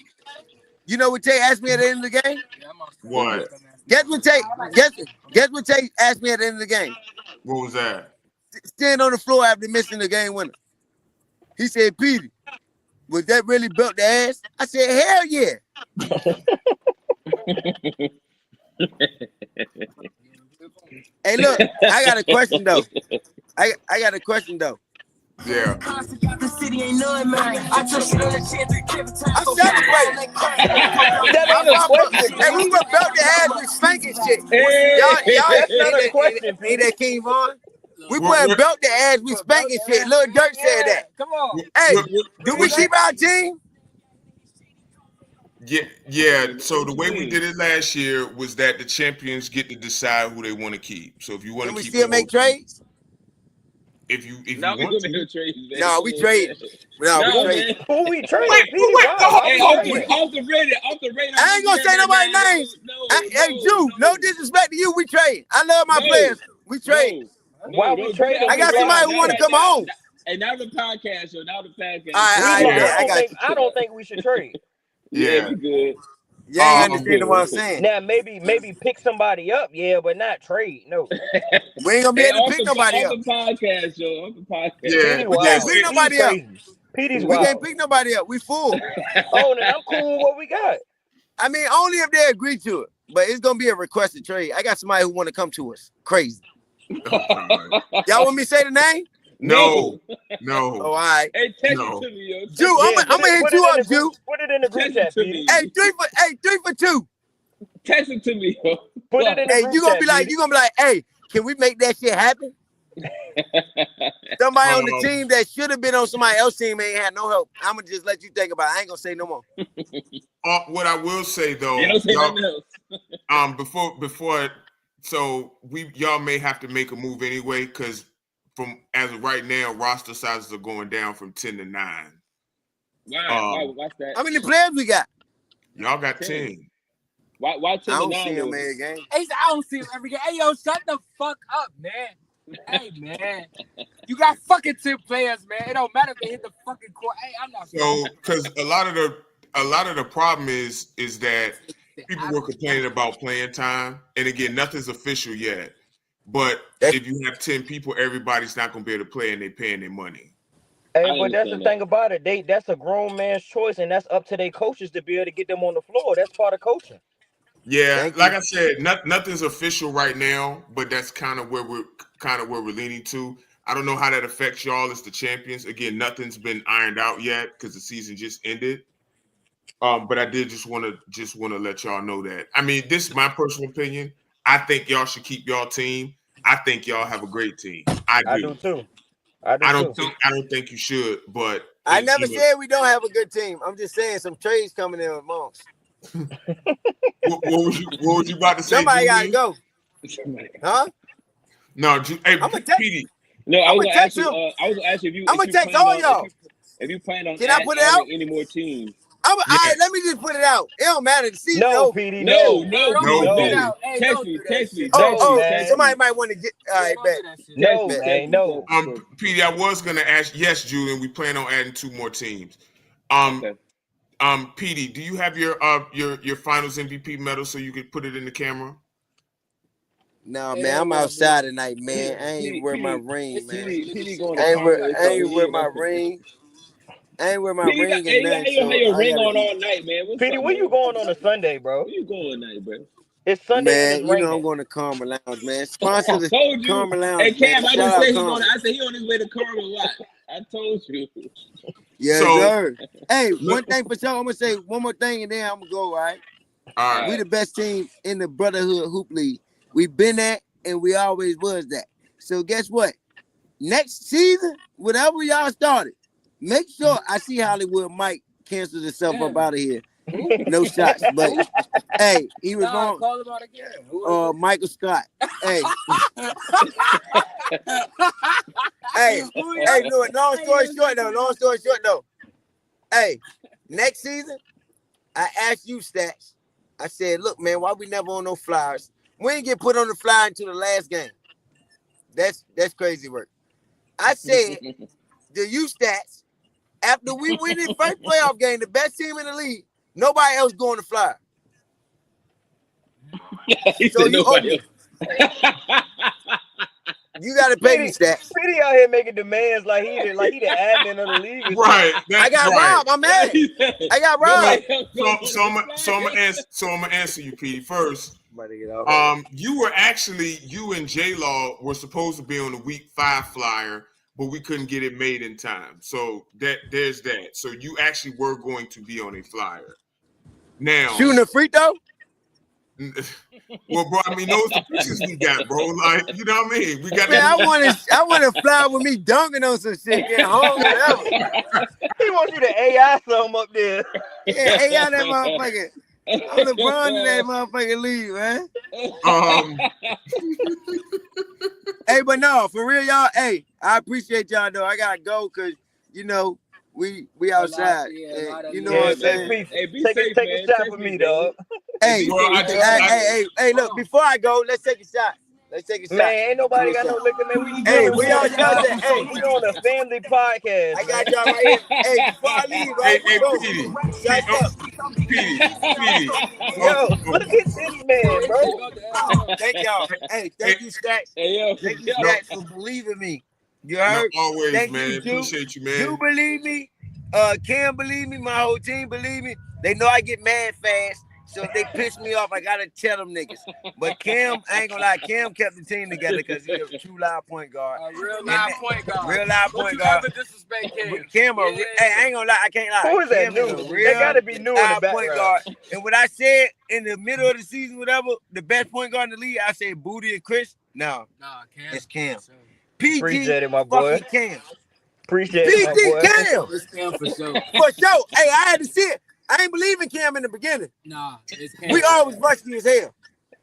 Speaker 4: You know what Tay asked me at the end of the game?
Speaker 1: what?
Speaker 4: Guess what Tay asked me at the end of the game?
Speaker 1: What was that?
Speaker 4: Stand on the floor after missing the game winner. He said, Petey, was that really built the ass? I said, hell yeah. Hey, look, I got a question though. I got a question though.
Speaker 1: Yeah.
Speaker 4: I'm celebrating. Hey, we were built the ass with spanking shit. Y'all ain't that King Von? We weren't belt the ass, we spanking shit. Lil Durk said that.
Speaker 5: Come on.
Speaker 4: Hey, do we keep our team?
Speaker 1: Yeah. So the way we did it last year was that the champions get to decide who they want to keep. So if you want
Speaker 4: Can
Speaker 1: to
Speaker 4: we
Speaker 1: keep,
Speaker 4: still make trades?
Speaker 1: If you
Speaker 2: Now we
Speaker 1: want
Speaker 2: gonna
Speaker 1: to.
Speaker 2: make trades.
Speaker 4: No, we trade. No, we trade.
Speaker 3: Who we trading?
Speaker 1: Wait,
Speaker 2: Off the radar.
Speaker 4: I ain't gonna say nobody's names. Hey, Jew, no disrespect to you. We trade. I love my players. We trade.
Speaker 3: Why we trading?
Speaker 4: I got somebody who want to come home.
Speaker 2: Hey, now the podcast.
Speaker 3: I don't think we should trade.
Speaker 1: Yeah.
Speaker 2: We good.
Speaker 4: You ain't understanding what I'm saying.
Speaker 3: Now maybe pick somebody up, yeah, but not trade. No.
Speaker 4: We ain't gonna be able to pick nobody up.
Speaker 2: On the podcast, yo. On the podcast.
Speaker 1: Yeah.
Speaker 4: We can't pick nobody up.
Speaker 3: Petey's
Speaker 4: We can't pick nobody up. We full.
Speaker 3: Oh, then I'm cool with what we got.
Speaker 4: I mean, only if they agree to it. But it's gonna be a requested trade. I got somebody who want to come to us. Crazy. Y'all want me to say the name?
Speaker 1: No.
Speaker 4: Oh, all right.
Speaker 2: Hey, text it to me, yo.
Speaker 4: Jew, I'm gonna hit you up, Jew.
Speaker 3: Put it in the group chat, Petey.
Speaker 4: Hey, 3 for 2.
Speaker 2: Text it to me, yo.
Speaker 3: Put it in the
Speaker 4: Hey,
Speaker 3: group
Speaker 4: you gonna
Speaker 3: chat,
Speaker 4: be like, hey, can we make that shit happen? Somebody on the team that should have been on somebody else's team ain't had no help. I'm gonna just let you think about it. I ain't gonna say no more.
Speaker 1: What I will say though, before, so y'all may have to make a move anyway, because from as of right now, roster sizes are going down from 10 to 9.
Speaker 2: Wow, what's that?
Speaker 4: How many players we got?
Speaker 1: Y'all got 10.
Speaker 2: Why 10
Speaker 4: I
Speaker 2: to
Speaker 4: don't
Speaker 2: 9?
Speaker 4: see him every game.
Speaker 5: I don't see him every game. Hey, yo, shut the fuck up, man. Hey, man. You got fucking 10 players, man. It don't matter if they hit the fucking court. Hey, I'm not.
Speaker 1: So, because a lot of the problem is that people were complaining about playing time, and again, nothing's official yet. But if you have 10 people, everybody's not going to be able to play, and they're paying their money.
Speaker 3: Hey, but that's the thing about it. That's a grown man's choice, and that's up to their coaches to be able to get them on the floor. That's part of coaching.
Speaker 1: Yeah, like I said, nothing's official right now, but that's kind of where we're leaning to. I don't know how that affects y'all as the champions. Again, nothing's been ironed out yet because the season just ended. But I did just want to let y'all know that. I mean, this is my personal opinion. I think y'all should keep y'all team. I think y'all have a great team. I do
Speaker 3: too.
Speaker 1: I don't think you should, but
Speaker 4: I never said we don't have a good team. I'm just saying some trades coming in amongst.
Speaker 1: what was you about to say?
Speaker 4: Somebody gotta go. Huh?
Speaker 1: No, hey,
Speaker 4: I'm gonna text.
Speaker 2: No, I was gonna ask you.
Speaker 4: I'm
Speaker 2: if you.
Speaker 4: gonna text all y'all.
Speaker 2: If you plan on
Speaker 4: Can I put it out?
Speaker 2: any more teams?
Speaker 4: All right, let me just put it out. It don't matter. The season
Speaker 3: No,
Speaker 4: over.
Speaker 3: PD,
Speaker 2: No,
Speaker 3: no.
Speaker 2: no,
Speaker 1: No,
Speaker 2: no.
Speaker 1: no.
Speaker 5: Hey,
Speaker 2: Text
Speaker 5: don't
Speaker 2: me,
Speaker 5: do that
Speaker 2: text me.
Speaker 5: shit.
Speaker 3: No,
Speaker 4: Oh,
Speaker 3: man.
Speaker 4: somebody might want to get. All right,
Speaker 5: Don't
Speaker 4: bet.
Speaker 5: do that shit.
Speaker 3: No,
Speaker 4: Bet.
Speaker 3: man, no.
Speaker 1: PD, I was gonna ask. Yes, Julian, we plan on adding 2 more teams. PD, do you have your Finals MVP medal so you could put it in the camera?
Speaker 4: No, man, I'm outside tonight, man. I ain't wear my ring, man.
Speaker 2: PD going to
Speaker 4: I
Speaker 2: Congress.
Speaker 4: ain't wear my ring. I ain't wear my ring and nothing.
Speaker 2: You
Speaker 4: So
Speaker 2: have your
Speaker 4: I
Speaker 2: ring
Speaker 4: gotta
Speaker 2: on all night, man. What's
Speaker 3: PD,
Speaker 2: up,
Speaker 3: where
Speaker 2: man?
Speaker 3: you going on a Sunday, bro?
Speaker 2: Where you going tonight, bro?
Speaker 3: It's Sunday and
Speaker 4: Man,
Speaker 3: it's
Speaker 4: you know I'm
Speaker 3: raining.
Speaker 4: going to Karma Lounge, man. Sponsor
Speaker 2: I
Speaker 4: the
Speaker 2: told you.
Speaker 4: Karma Lounge,
Speaker 2: Hey, Cam,
Speaker 4: man.
Speaker 2: I
Speaker 4: Shout
Speaker 2: just
Speaker 4: out
Speaker 2: said he
Speaker 4: Karma.
Speaker 2: going. I said he on his way to Karma lot. I told you.
Speaker 4: Yes,
Speaker 1: So-
Speaker 4: sir. Hey, one thing for sure. I'm gonna say one more thing and then I'm gonna go. All right.
Speaker 1: All right.
Speaker 4: We the best team in the Brotherhood Hoop League. We've been that and we always was that. So guess what? Next season, whatever y'all started, make sure I see Hollywood Mike cancel himself up out of here. No shots, but hey, he was wrong.
Speaker 5: Call him out again.
Speaker 4: Michael Scott. Hey, hey, no. Long story short though. Hey, next season, I asked you stats. I said, look, man, why we never on no flyers? We ain't get put on the flyer until the last game. That's crazy work. I said the U stats, after we win the first playoff game, the best team in the league, nobody else go on the flyer.
Speaker 2: He
Speaker 4: So
Speaker 2: said
Speaker 4: you owe
Speaker 2: nobody
Speaker 4: me.
Speaker 2: else.
Speaker 4: You gotta pay me stats.
Speaker 3: PD out here making demands like he the admin of the league. or
Speaker 1: Right.
Speaker 4: I got robbed. I'm mad. I got robbed.
Speaker 1: So I'm gonna answer you, PD, first.
Speaker 3: something.
Speaker 1: You and J Law were supposed to be on the week 5 flyer, but we couldn't get it made in time. So there's that. So you actually were going to be on a flyer. Now
Speaker 4: Shooting a free throw?
Speaker 1: well, bro, I mean, those are the pictures we got, bro. Like, you know what I mean? We got
Speaker 4: Man,
Speaker 1: that.
Speaker 4: I want to fly with me dunking on some shit, getting home, whatever.
Speaker 3: He wants you to AI something up there.
Speaker 4: Yeah, hey, y'all that motherfucker. I'm LeBron in that motherfucking league, man. Hey, but no, for real, y'all. Hey, I appreciate y'all though. I gotta go because you know we outside. You know what I'm saying?
Speaker 2: Hey, be
Speaker 3: Take
Speaker 2: safe,
Speaker 3: a
Speaker 2: man.
Speaker 3: shot
Speaker 2: Text
Speaker 3: for
Speaker 2: me,
Speaker 3: me,
Speaker 2: bro.
Speaker 3: dog.
Speaker 4: Hey,
Speaker 1: Well,
Speaker 4: hey, look, before I go, let's take a shot. Let's take a shot.
Speaker 3: Man, ain't nobody got no liquor, man. We
Speaker 4: Hey,
Speaker 3: chilling.
Speaker 4: we on the hey,
Speaker 3: we on a family podcast.
Speaker 4: I got y'all right here. Hey, before I leave, right?
Speaker 1: Hey,
Speaker 4: Go.
Speaker 1: Petey.
Speaker 4: Shots up.
Speaker 1: Petey.
Speaker 3: Yo, look at this man, bro.
Speaker 4: Thank y'all. Hey, thank you, Stacks.
Speaker 2: Hey, yo.
Speaker 4: Thank you, Stacks, for believing me. You heard?
Speaker 1: Always,
Speaker 4: Thank
Speaker 1: man.
Speaker 4: you, Drew.
Speaker 1: Appreciate you, man.
Speaker 4: You believe me. Cam believe me. My whole team believe me. They know I get mad fast. So if they piss me off, I gotta tell them niggas. But Cam, I ain't gonna lie, Cam kept the team together because he's a true live point guard.
Speaker 5: Real live point guard.
Speaker 4: Real live
Speaker 5: Don't
Speaker 4: point
Speaker 5: you
Speaker 4: guard.
Speaker 5: ever disrespect Cam.
Speaker 4: Cam,
Speaker 5: Yeah.
Speaker 4: hey, I ain't gonna lie, I can't lie.
Speaker 3: Who is that
Speaker 4: Cam
Speaker 3: new?
Speaker 4: is a
Speaker 3: They
Speaker 4: real
Speaker 3: gotta be new in the
Speaker 4: live point
Speaker 3: background.
Speaker 4: guard. And what I said in the middle of the season, whatever, the best point guard in the league, I say Booty and Chris. No,
Speaker 5: Nah, Cam.
Speaker 4: it's Cam.
Speaker 3: Appreciate
Speaker 4: PG
Speaker 3: it, my boy.
Speaker 4: fucking Cam.
Speaker 3: Appreciate it, my
Speaker 4: PG
Speaker 3: boy.
Speaker 4: Cam.
Speaker 5: It's Cam for sure.
Speaker 4: For sure. Hey, I had to see it. I ain't believe in Cam in the beginning.
Speaker 5: Nah, it's Cam.
Speaker 4: We always rusty as hell.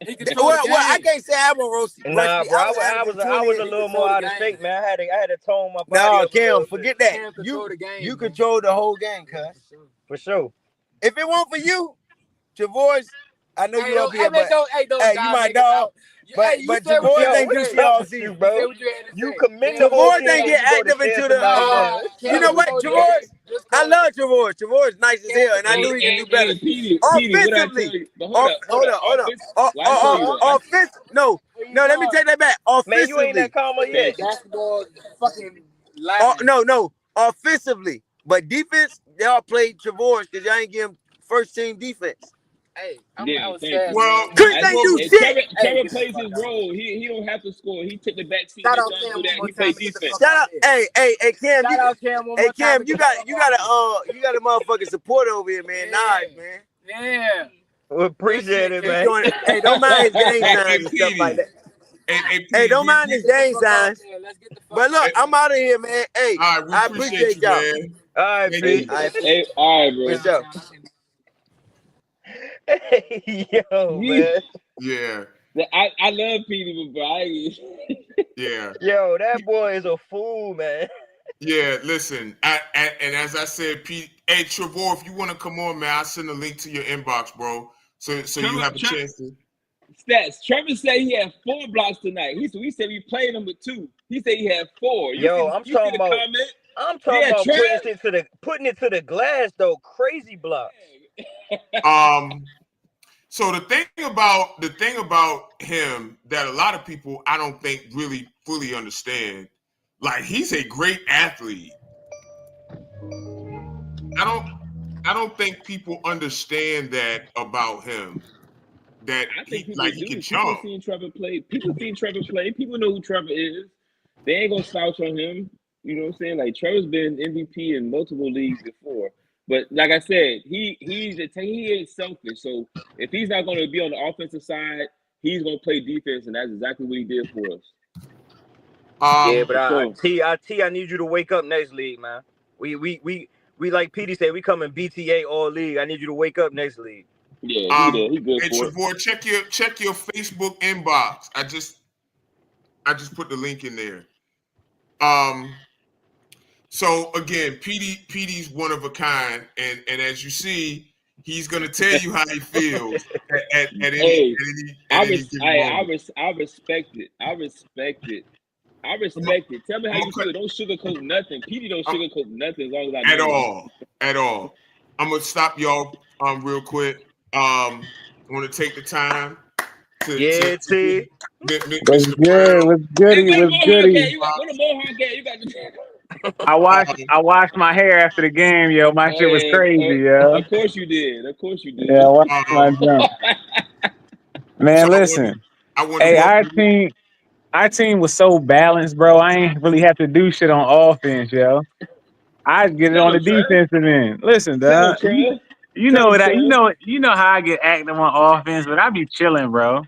Speaker 5: He control the game.
Speaker 4: Well, I can't say I was rusty.
Speaker 3: Nah, bro, I was a
Speaker 4: little.
Speaker 3: little more out of shape, man. I had to tone my body
Speaker 4: No,
Speaker 3: up a
Speaker 4: Cam,
Speaker 3: little
Speaker 4: forget
Speaker 3: bit.
Speaker 4: that.
Speaker 5: Cam control the game.
Speaker 4: You
Speaker 5: man.
Speaker 4: control the whole game, cuz.
Speaker 3: For sure.
Speaker 4: If it weren't for you, Tavoy's, I know you up here, but
Speaker 5: hey,
Speaker 4: you my dog. But Tavoy's ain't do shit all season,
Speaker 3: bro. You commendable.
Speaker 4: Tavoy's ain't get active into the. You know what, Tavoy's? I love Tavoy's. Tavoy's nice as hell, and I knew he could do better. Offensively, hold up. No, let me take that back.
Speaker 3: Man, you ain't
Speaker 4: Offensively,
Speaker 3: that calmer yet.
Speaker 5: Basketball fucking
Speaker 4: no. Offensively, but defense, y'all played Tavoy's because y'all ain't give him first team defense.
Speaker 5: Hey,
Speaker 2: Yeah,
Speaker 5: I was
Speaker 2: thank
Speaker 5: sad.
Speaker 2: you.
Speaker 1: Well,
Speaker 4: Chris ain't do shit.
Speaker 2: Trevor plays his role. He don't have to score. He took the back seat.
Speaker 5: Shout out
Speaker 2: He
Speaker 5: Cam one
Speaker 2: do
Speaker 5: more
Speaker 2: that. He
Speaker 5: time.
Speaker 2: plays defense.
Speaker 4: Shout out, hey, Cam.
Speaker 5: Shout out Cam one more
Speaker 4: Cam,
Speaker 5: time.
Speaker 4: you got a motherfucking support over here, man. Nice, man.
Speaker 5: Yeah.
Speaker 3: We appreciate it, man.
Speaker 4: Hey, don't mind his game signs and stuff like that. Hey, don't mind his game signs. But look, I'm out of here, man. Hey,
Speaker 1: All right, we
Speaker 4: I
Speaker 1: appreciate
Speaker 4: appreciate
Speaker 1: you,
Speaker 4: y'all.
Speaker 1: man.
Speaker 3: All right, P.
Speaker 2: Hey, all right, bro.
Speaker 4: What's up?
Speaker 3: Hey, yo, man.
Speaker 1: Yeah.
Speaker 2: I love Petey, but bro,
Speaker 1: Yeah.
Speaker 3: Yo, that boy is a fool, man.
Speaker 1: Yeah, listen. And as I said, Pete, hey Trevor, if you want to come on, man, I'll send a link to your inbox, bro. So you have a chance to.
Speaker 2: Stats. Trevor said he had 4 blocks tonight. We said we played him with 2. He said he had 4.
Speaker 3: Yo,
Speaker 2: You see the comment?
Speaker 3: I'm talking
Speaker 2: Yeah,
Speaker 3: about
Speaker 2: Trev.
Speaker 3: putting it to the glass though. Crazy blocks.
Speaker 1: So the thing about him that a lot of people I don't think really fully understand, like he's a great athlete. I don't think people understand that about him. That
Speaker 2: I think
Speaker 1: he
Speaker 2: people
Speaker 1: can
Speaker 2: do.
Speaker 1: jump.
Speaker 2: People seen Trevor play. People know who Trevor is. They ain't gonna slouch on him. You know what I'm saying? Like Trevor's been MVP in multiple leagues before. But like I said, he is selfish. So if he's not gonna be on the offensive side, he's gonna play defense, and that's exactly what he did for us.
Speaker 3: Yeah, but I need you to wake up next league, man. We like Petey said, we come in BTA all league. I need you to wake up next league.
Speaker 2: Yeah, he good
Speaker 1: hey,
Speaker 2: for
Speaker 1: Trevor, check your Facebook inbox. I just put the link in there. So again, Petey's one of a kind, and as you see, he's gonna tell you how he feels at any given moment.
Speaker 2: I respect it. Tell me how you feel. Don't sugarcoat nothing. Petey don't sugarcoat nothing as long as I know.
Speaker 1: At all. I'm gonna stop y'all real quick. I want to take the time to
Speaker 3: see.
Speaker 1: Mr.
Speaker 6: Good. What's goody? What's goody?
Speaker 2: What a Mohawk at? You got the
Speaker 6: I washed my hair after the game, yo. My shit was crazy, yo.
Speaker 2: Of course you did.
Speaker 6: Yeah, I washed my jump. Man, listen. Our team was so balanced, bro. I ain't really have to do shit on offense, yo. I get it on the defensive end. Listen, dog. You know how I get active on offense, but I be chilling, bro.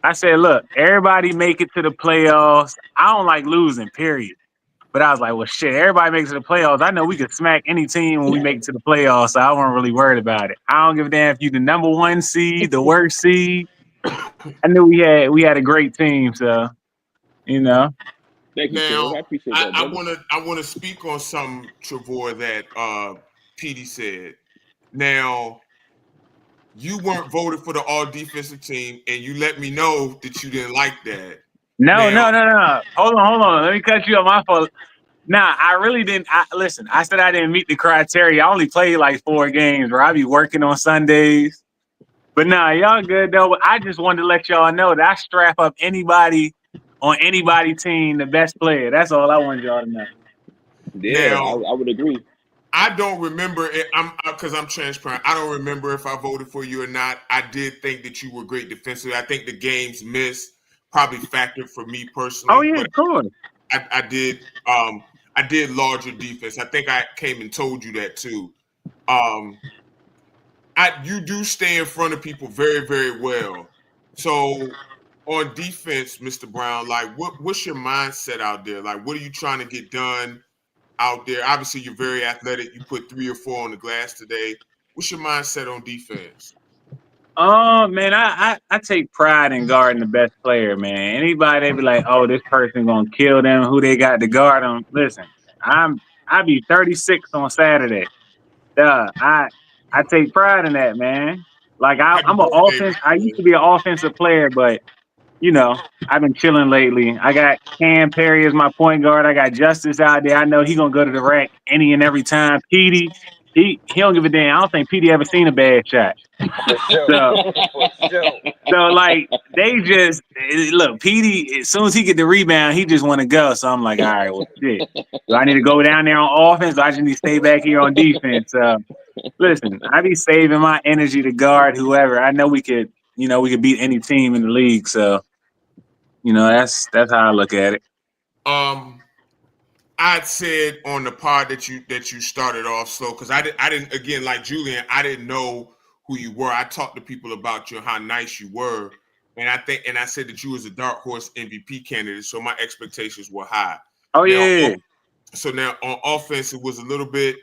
Speaker 6: I said, look, everybody make it to the playoffs. I don't like losing, period. But I was like, well, shit, everybody makes it to the playoffs. I know we could smack any team when we make it to the playoffs, so I wasn't really worried about it. I don't give a damn if you the number 1 seed, the worst seed. I knew we had a great team, so you know.
Speaker 2: Thank you,
Speaker 1: now,
Speaker 2: I appreciate that.
Speaker 1: I wanna speak on something, Trevor, that Petey said. Now, you weren't voted for the all defensive team, and you let me know that you didn't like that.
Speaker 6: No. Hold on. Let me cut you off. My fault. Nah, I really didn't. Listen, I said I didn't meet the criteria. I only played like 4 games where I be working on Sundays. But nah, y'all good though. I just wanted to let y'all know that I strap up anybody on anybody team, the best player. That's all I wanted y'all to know.
Speaker 2: Yeah, I would agree.
Speaker 1: I don't remember it. Because I'm transparent. I don't remember if I voted for you or not. I did think that you were great defensively. I think the games missed probably factored for me personally.
Speaker 6: Oh yeah, of course.
Speaker 1: I did larger defense. I think I came and told you that too. You do stay in front of people very, very well. So on defense, Mr. Brown, like what's your mindset out there? Like what are you trying to get done out there? Obviously, you're very athletic. You put 3 or 4 on the glass today. What's your mindset on defense?
Speaker 6: Man, I take pride in guarding the best player, man. Anybody that be like, oh, this person gonna kill them, who they got to guard them. Listen, I be 36 on Saturday. I take pride in that, man. Like I'm an offense. I used to be an offensive player, but you know, I've been chilling lately. I got Cam Perry as my point guard. I got Justice out there. I know he gonna go to the rack any and every time. Petey, he don't give a damn. I don't think Petey ever seen a bad shot. So like they just look, Petey, as soon as he get the rebound, he just want to go. So I'm like, all right, well shit. Do I need to go down there on offense? Or I just need to stay back here on defense. Listen, I be saving my energy to guard whoever. I know we could beat any team in the league. So, that's how I look at it.
Speaker 1: I'd said on the pod that you started off slow because I didn't again like Julian, I didn't know who you were. I talked to people about you and how nice you were, and I said that you was a dark horse MVP candidate, so my expectations were high.
Speaker 6: Oh yeah.
Speaker 1: So now on offense, it was a little bit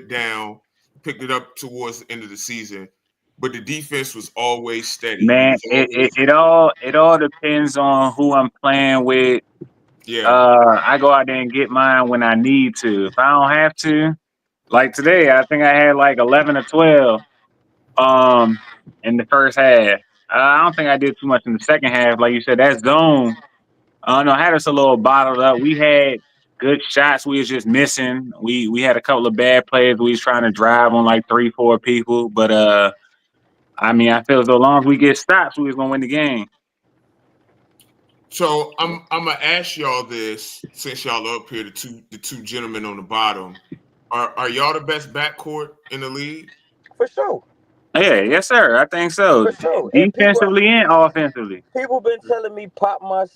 Speaker 1: down. Picked it up towards the end of the season, but the defense was always steady.
Speaker 6: Man, it all depends on who I'm playing with.
Speaker 1: Yeah.
Speaker 6: I go out there and get mine when I need to. If I don't have to, like today, I think I had like 11 or 12 in the first half. I don't think I did too much in the second half. Like you said, that zone, I don't know, had us a little bottled up. We had good shots. We was just missing. We had a couple of bad plays. We was trying to drive on like 3-4 people. But I mean, I feel as though long as we get stops, we was gonna win the game.
Speaker 1: So I'm gonna ask y'all this since y'all are up here, the two gentlemen on the bottom. Are y'all the best backcourt in the league?
Speaker 3: For sure.
Speaker 6: Yeah, yes, sir. I think so.
Speaker 3: For sure. And
Speaker 6: Defensively and offensively.
Speaker 3: people been telling me pop my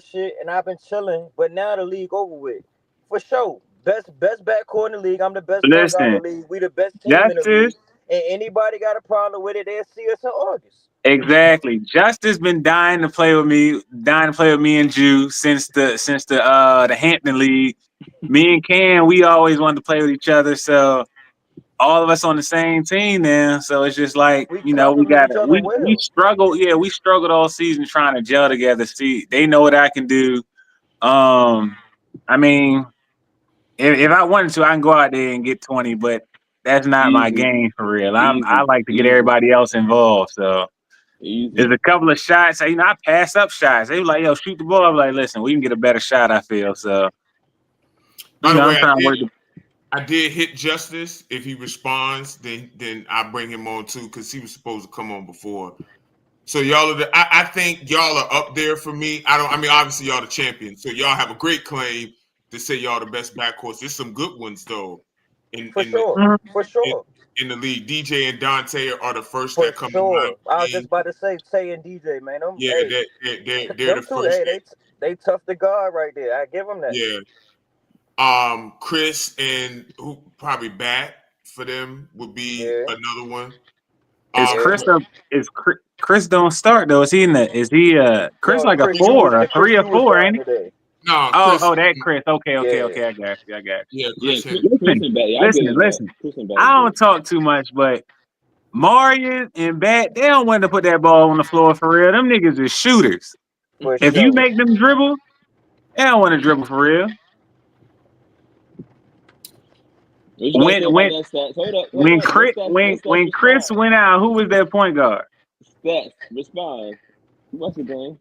Speaker 3: shit, and I've been chilling. But now the league over with. For sure. Best backcourt in the league. I'm the best point guard in the league. We the best team in the league. And anybody got a problem with it, they'll see us in August.
Speaker 6: Exactly. Justice been dying to play with me and Jew since the Hampton League. Me and Cam, we always wanted to play with each other. So all of us on the same team now. So it's just like, we struggled. Yeah, we struggled all season trying to gel together. See, they know what I can do. I mean, if I wanted to, I can go out there and get 20, but that's not my game for real. I like to get everybody else involved. So there's a couple of shots. I pass up shots. They were like, yo, shoot the ball. I'm like, listen, we can get a better shot, I feel. So
Speaker 1: by the way, I did hit Justice. If he responds, then I bring him on too, because he was supposed to come on before. So y'all are I think y'all are up there for me. Obviously y'all the champions, so y'all have a great claim to say y'all the best backcourts. There's some good ones though.
Speaker 3: For sure.
Speaker 1: In the league, DJ and Dante are the first
Speaker 3: for
Speaker 1: that come
Speaker 3: sure.
Speaker 1: in.
Speaker 3: I was just about to say Tay and DJ, man.
Speaker 1: They're the first.
Speaker 3: They tough to guard right there. I give them that.
Speaker 1: Yeah. Chris and who probably Bat for them would be another one.
Speaker 6: Chris don't start though? Is he in the? Is he Chris like a 4, a 3 or 4? Ain't he?
Speaker 1: No.
Speaker 6: That Chris. Okay. I got you.
Speaker 1: Chris
Speaker 6: Listen. I don't talk too much, but Marion and Bat, they don't want to put that ball on the floor for real. Them niggas is shooters. If you make them dribble, they don't want to dribble for real. When Chris went out, who was their point guard?
Speaker 2: Stats. Respond. What's your name?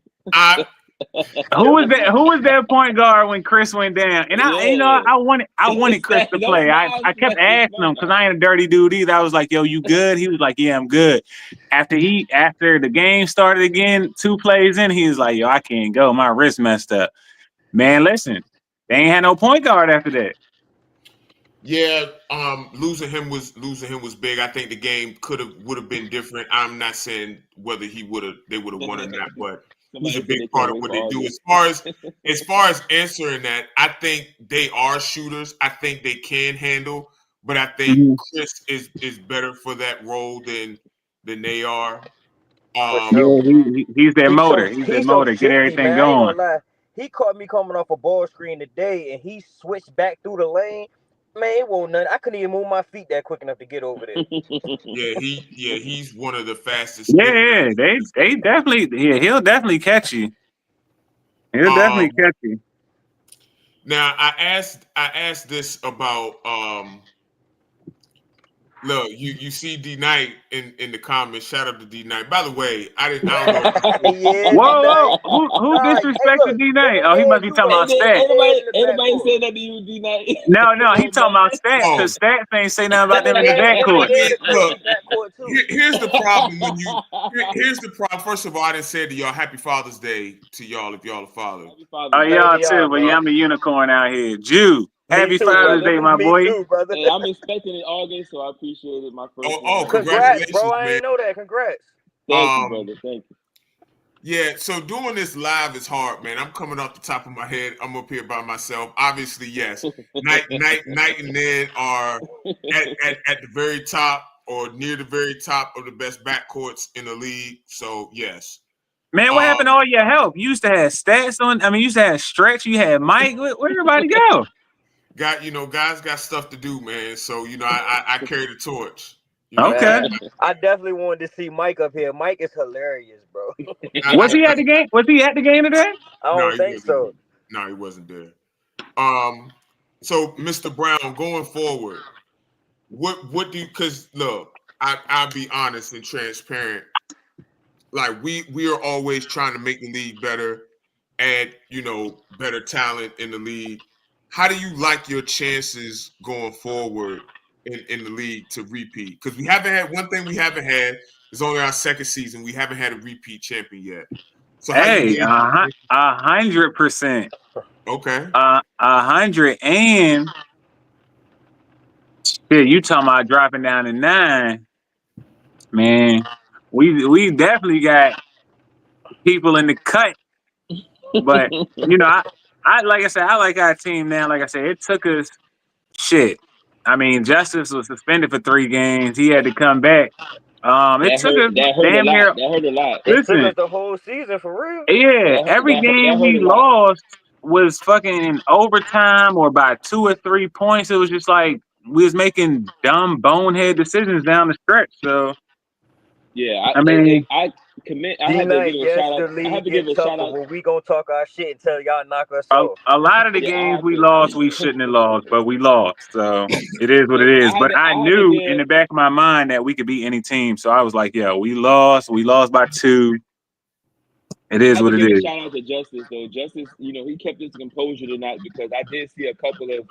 Speaker 6: Who was their point guard when Chris went down? And I wanted Chris to play. I kept asking him because I ain't a dirty dude either. I was like, yo, you good? He was like, yeah, I'm good. After the game started again, 2 plays in, he was like, yo, I can't go. My wrist messed up. Man, listen, they ain't had no point guard after that.
Speaker 1: Yeah, losing him was big. I think the game would have been different. I'm not saying whether they would have won or not, but he's a big part of what they do. As far as answering that, I think they are shooters. I think they can handle, but I think Chris is better for that role than they are.
Speaker 6: He's their motor. He's their motor. Get everything going.
Speaker 3: He caught me coming off a ball screen today, and he switched back through the lane. Man, it won't nothing. I couldn't even move my feet that quick enough to get over there.
Speaker 1: He's one of the fastest.
Speaker 6: Yeah, they definitely. Yeah, he'll definitely catch you. He'll definitely catch you.
Speaker 1: Now, I asked this about look, you see D Knight in the comments. Shout out to D Knight. By the way, I don't know.
Speaker 6: Whoa! Who disrespected D Knight? Oh, he must be talking about Stats.
Speaker 2: Anybody say that to you, D Knight?
Speaker 6: No, he talking about Stats because Stats ain't say nothing about them in the backcourt.
Speaker 1: Look, here's the problem. Here's the problem. First of all, I didn't say to y'all Happy Father's Day to y'all if y'all are fathers.
Speaker 6: Oh, y'all too, but I'm a unicorn out here. Jew. Happy Father's Day, my boy.
Speaker 2: Too, brother. Hey, I'm expecting it August, so I appreciate it. My first.
Speaker 3: Congratulations, bro! I didn't know that. Congrats.
Speaker 2: Thank you, brother. Thank you.
Speaker 1: Yeah, so doing this live is hard, man. I'm coming off the top of my head. I'm up here by myself. Obviously, yes. Night and Ned are at the very top or near the very top of the best backcourts in the league. So yes.
Speaker 6: Man, what happened to all your help? You used to have Stats on. I mean, you used to have Stretch. You had Mike. Where everybody go?
Speaker 1: Guys got stuff to do, man. So I carry the torch.
Speaker 6: Okay.
Speaker 3: I definitely wanted to see Mike up here. Mike is hilarious, bro.
Speaker 6: Was he at the game? Was he at the game today?
Speaker 3: I don't think so.
Speaker 1: No, he wasn't there. So Mr. Brown, going forward, what do you? Because look, I'll be honest and transparent. Like we are always trying to make the league better, add better talent in the league. How do you like your chances going forward in the league to repeat? Because we haven't had one thing we haven't had is only our second season. We haven't had a repeat champion yet. So
Speaker 6: Hey, 100%.
Speaker 1: Okay.
Speaker 6: 100 and shit. You talking about dropping down to 9? Man, we definitely got people in the cut. But I like I said, I like our team now. Like I said, it took us shit. I mean, Justice was suspended for 3 games. He had to come back. It took us damn near.
Speaker 2: That hurt a lot.
Speaker 3: It took
Speaker 6: Listen,
Speaker 3: us the whole season for real.
Speaker 6: yeah, every game we lost was fucking in overtime or by 2 or 3 points. It was just like we was making dumb bonehead decisions down the stretch. So
Speaker 2: yeah,
Speaker 6: I mean,
Speaker 2: I have to give a shout out. I have to give a shout out.
Speaker 3: When we gonna talk our shit until y'all knock us off.
Speaker 6: a lot of the games we lost, we shouldn't have lost, but we lost. So it is what it is. But I knew in the back of my mind that we could beat any team. So I was like, yeah, we lost. We lost by 2. It is what it is.
Speaker 2: Shout out to Justice though. Justice, he kept his composure tonight because I did see a couple of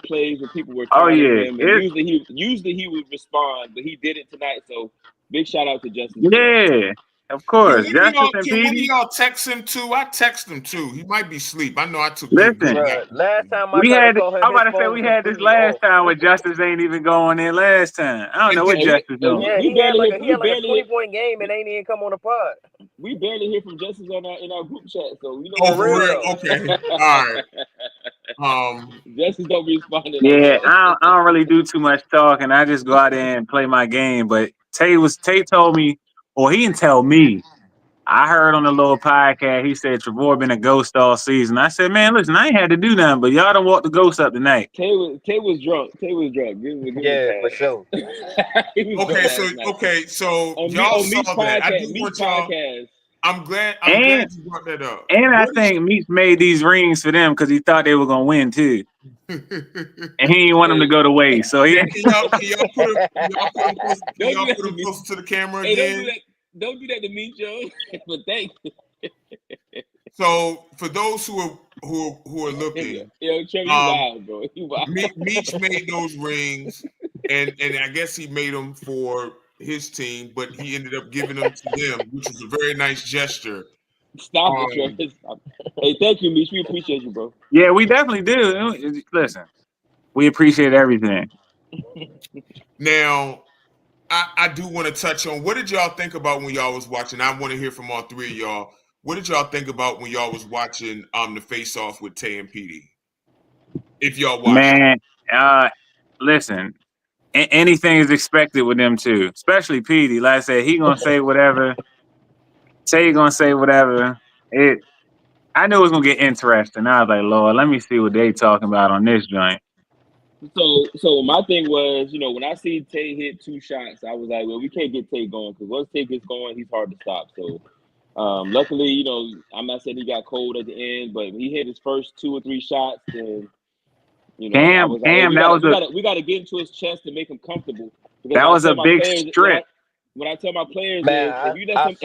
Speaker 2: plays where people were trying him. And usually he would respond, but he didn't tonight. So big shout out to Justice.
Speaker 6: Yeah, of course. Justice and
Speaker 1: Petey. One of y'all text him too. I text him too. He might be asleep. I know I took.
Speaker 6: Listen,
Speaker 3: last time
Speaker 6: we had. I'm about to say we had this last time where Justice ain't even going in last time. I don't know what Justice doing.
Speaker 3: Yeah, he had like a 20-point game and ain't even come on the pod.
Speaker 2: We barely hear from Justice in our group chat, so we know.
Speaker 1: Oh, for real? Okay, all right.
Speaker 2: Justice don't be responding.
Speaker 6: Yeah, I don't really do too much talking. I just go out there and play my game. But Tay told me, or he didn't tell me. I heard on the little podcast, he said Trevor been a ghost all season. I said, man, listen, I ain't had to do nothing, but y'all done walked the ghost up tonight.
Speaker 2: Tay was drunk.
Speaker 3: Yeah, for sure.
Speaker 1: So y'all saw that. I do want y'all. I'm glad you brought that up.
Speaker 6: And I think Meech made these rings for them because he thought they were gonna win too. And he didn't want them to go to waste. So
Speaker 1: can y'all put them close to the camera again?
Speaker 2: Don't do that to me, Joe. But thank you.
Speaker 1: So for those who are looking, Meech made those rings, and I guess he made them for his team, but he ended up giving them to them, which was a very nice gesture.
Speaker 2: Stop it, Trevor. Hey, thank you, Meech. We appreciate you, bro.
Speaker 6: Yeah, we definitely do. Listen, we appreciate everything.
Speaker 1: Now, I do want to touch on, what did y'all think about when y'all was watching? I want to hear from all 3 of y'all. What did y'all think about when y'all was watching the face off with Tay and Petey? If y'all watched.
Speaker 6: Man, listen, anything is expected with them too, especially Petey. Like I said, he gonna say whatever. Tay gonna say whatever. I knew it was gonna get interesting. I was like, Lord, let me see what they talking about on this joint.
Speaker 2: So my thing was, when I see Tay hit 2 shots, I was like, well, we can't get Tay going because once Tay gets going, he's hard to stop. So luckily, I'm not saying he got cold at the end, but he hit his first 2 or 3 shots, and
Speaker 6: Cam,
Speaker 2: we got to get into his chest to make him comfortable.
Speaker 6: That was a big strip.
Speaker 2: When I tell my players,
Speaker 3: man,
Speaker 2: if you let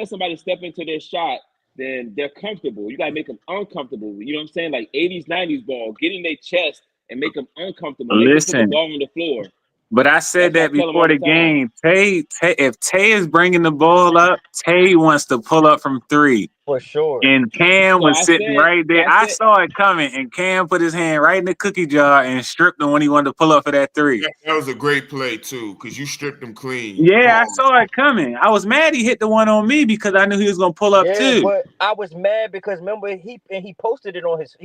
Speaker 2: somebody step into their shot, then they're comfortable. You gotta make them uncomfortable. You know what I'm saying? Like 80s, 90s ball, get in their chest and make them uncomfortable.
Speaker 6: Listen,
Speaker 2: put the ball on the floor.
Speaker 6: But I said that before the game. Tay, if Tay is bringing the ball up, Tay wants to pull up from 3.
Speaker 3: For sure.
Speaker 6: And Cam was sitting right there. I saw it coming, and Cam put his hand right in the cookie jar and stripped him when he wanted to pull up for that 3.
Speaker 1: That was a great play, too, because you stripped him clean.
Speaker 6: Yeah, I saw it coming. I was mad he hit the one on me because I knew he was going to pull up, too.
Speaker 3: But I was mad because, remember, he posted it on his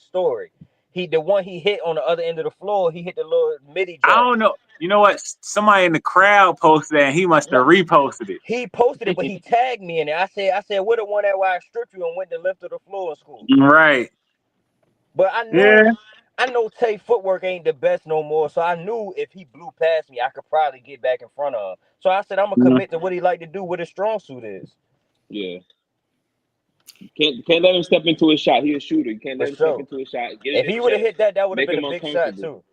Speaker 3: story. The one he hit on the other end of the floor, he hit the little midi jump.
Speaker 6: I don't know. You know what? Somebody in the crowd posted that, and he must have reposted it.
Speaker 3: He posted it, but he tagged me in it. I said, what the one that where I stripped you and went to lift to the floor in school.
Speaker 6: Right.
Speaker 3: But I know Tay footwork ain't the best no more, so I knew if he blew past me, I could probably get back in front of him. So I said, I'm going to commit to what he like to do, what his strong suit is.
Speaker 2: Yeah. Can't let him step into a shot. He's a shooter. You can't
Speaker 3: For
Speaker 2: let him
Speaker 3: sure.
Speaker 2: step into a shot. Get
Speaker 3: If
Speaker 2: in
Speaker 3: he
Speaker 2: his
Speaker 3: would have
Speaker 2: chest.
Speaker 3: hit that, that would have
Speaker 2: Make
Speaker 3: been
Speaker 2: him
Speaker 3: a big shot
Speaker 2: uncomfortable.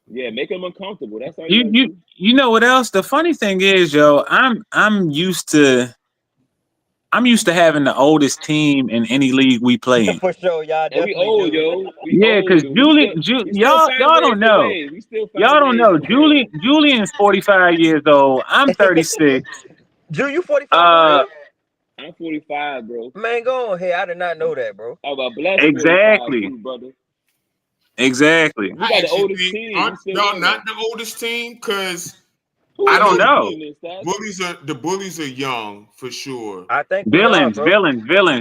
Speaker 3: too.
Speaker 2: Yeah, make him uncomfortable. That's all you gotta do.
Speaker 6: You know what else? The funny thing is, yo, I'm used to having the oldest team in any league we play in.
Speaker 3: For sure, y'all
Speaker 2: And we
Speaker 3: definitely
Speaker 2: old,
Speaker 3: do.
Speaker 2: yo. We
Speaker 6: Yeah,
Speaker 2: old.
Speaker 6: because
Speaker 2: We still
Speaker 6: y'all
Speaker 2: find
Speaker 6: don't
Speaker 2: ways to
Speaker 6: know.
Speaker 2: win. We still find
Speaker 6: Y'all don't
Speaker 2: ways
Speaker 6: know.
Speaker 2: to win.
Speaker 6: Julian's 45 years old. I'm 36.
Speaker 3: Drew, you 45 for real?
Speaker 2: I'm 45, bro.
Speaker 3: Man, go on here. I did not know that, bro.
Speaker 2: I'm a blessed 45
Speaker 6: Exactly.
Speaker 2: too, brother.
Speaker 6: Exactly.
Speaker 2: We
Speaker 1: I
Speaker 2: got the
Speaker 1: actually
Speaker 2: oldest
Speaker 1: think
Speaker 2: team. We
Speaker 1: aren't
Speaker 2: still
Speaker 1: y'all
Speaker 2: win,
Speaker 1: not
Speaker 2: though.
Speaker 1: the oldest team? Because
Speaker 2: Who
Speaker 6: I
Speaker 2: the
Speaker 6: don't
Speaker 2: oldest
Speaker 6: know.
Speaker 2: team is that?
Speaker 1: the bullies are young for sure.
Speaker 3: I think we are,
Speaker 6: Villains.
Speaker 3: bro.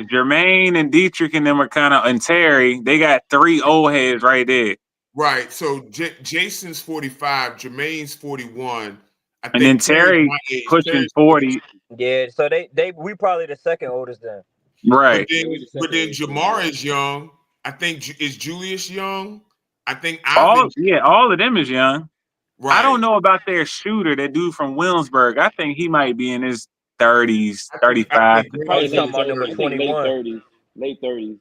Speaker 6: Jermaine and Dietrich and them are kind of, and Terry, they got 3 old heads right there.
Speaker 1: Right. So Jason's 45, Jermaine's 41. I
Speaker 6: And
Speaker 1: think
Speaker 6: then
Speaker 1: Terry's
Speaker 6: Terry
Speaker 1: my age.
Speaker 6: pushing
Speaker 1: Terry's
Speaker 6: 40.
Speaker 3: Yeah, so we probably the second oldest then.
Speaker 6: Right.
Speaker 2: Yeah, we the
Speaker 1: But
Speaker 2: second
Speaker 1: then
Speaker 2: oldest team,
Speaker 1: Jamar
Speaker 2: yeah.
Speaker 1: is young. I think is Julius young? I think
Speaker 6: All
Speaker 1: Ivan.
Speaker 6: all of them is young.
Speaker 1: Right.
Speaker 6: I don't know about their shooter, that dude from Williamsburg. I think he might be in his 30s, 35.
Speaker 3: Probably
Speaker 2: Late
Speaker 3: talking about number
Speaker 2: 30s.
Speaker 3: 21.
Speaker 2: Late 30s.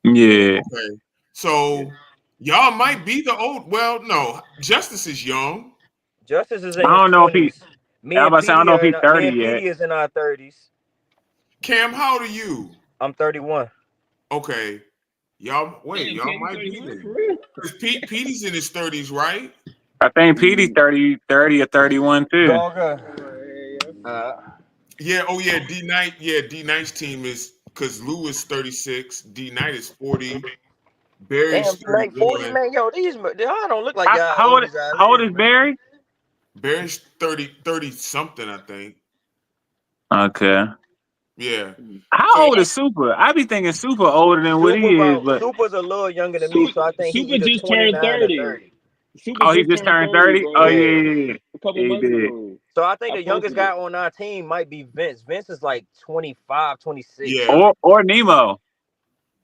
Speaker 6: Yeah.
Speaker 1: Okay. So y'all might be the old. Well, no. Justice is young.
Speaker 3: Justice is in
Speaker 6: I
Speaker 3: his
Speaker 6: don't know if he.
Speaker 3: 20s. Me
Speaker 6: I
Speaker 3: and
Speaker 6: was about to say, I don't know if he's
Speaker 3: me
Speaker 6: 30
Speaker 3: and
Speaker 6: yet.
Speaker 3: Petey is in our 30s.
Speaker 1: Cam, how old are you?
Speaker 3: I'm 31.
Speaker 1: Okay. Y'all wait.
Speaker 2: Damn,
Speaker 1: Y'all
Speaker 2: Cam,
Speaker 1: might be
Speaker 2: 31
Speaker 1: there.
Speaker 2: for real?
Speaker 1: Because Petey's in his 30s, right?
Speaker 6: I think Petey 30 or 31 too.
Speaker 3: Goga.
Speaker 1: Yeah. Oh yeah. D Knight. Yeah. D Knight's team is because Lou is 36. D Knight is 40. Barry's
Speaker 3: Damn, like 40,
Speaker 1: 31.
Speaker 3: man. Yo, y'all don't look like y'all
Speaker 6: How old is
Speaker 3: man.
Speaker 6: Barry?
Speaker 1: Barry's 30 something, I think.
Speaker 6: Okay.
Speaker 1: Yeah.
Speaker 6: How old is Super? I be thinking Super older than what he is, but
Speaker 3: Super's a little younger than me, so I think he's
Speaker 2: Super
Speaker 3: either
Speaker 2: just turned
Speaker 3: 29 or
Speaker 2: 30.
Speaker 3: 30.
Speaker 2: Super
Speaker 6: he just turned 30.
Speaker 2: bro.
Speaker 6: Oh yeah.
Speaker 2: A couple
Speaker 6: He
Speaker 2: months
Speaker 6: did.
Speaker 2: ago.
Speaker 3: So I think
Speaker 2: I
Speaker 3: the youngest
Speaker 2: posted
Speaker 3: guy on our team might be Vince. Vince is like 25, 26.
Speaker 1: Yeah.
Speaker 6: Or Nemo.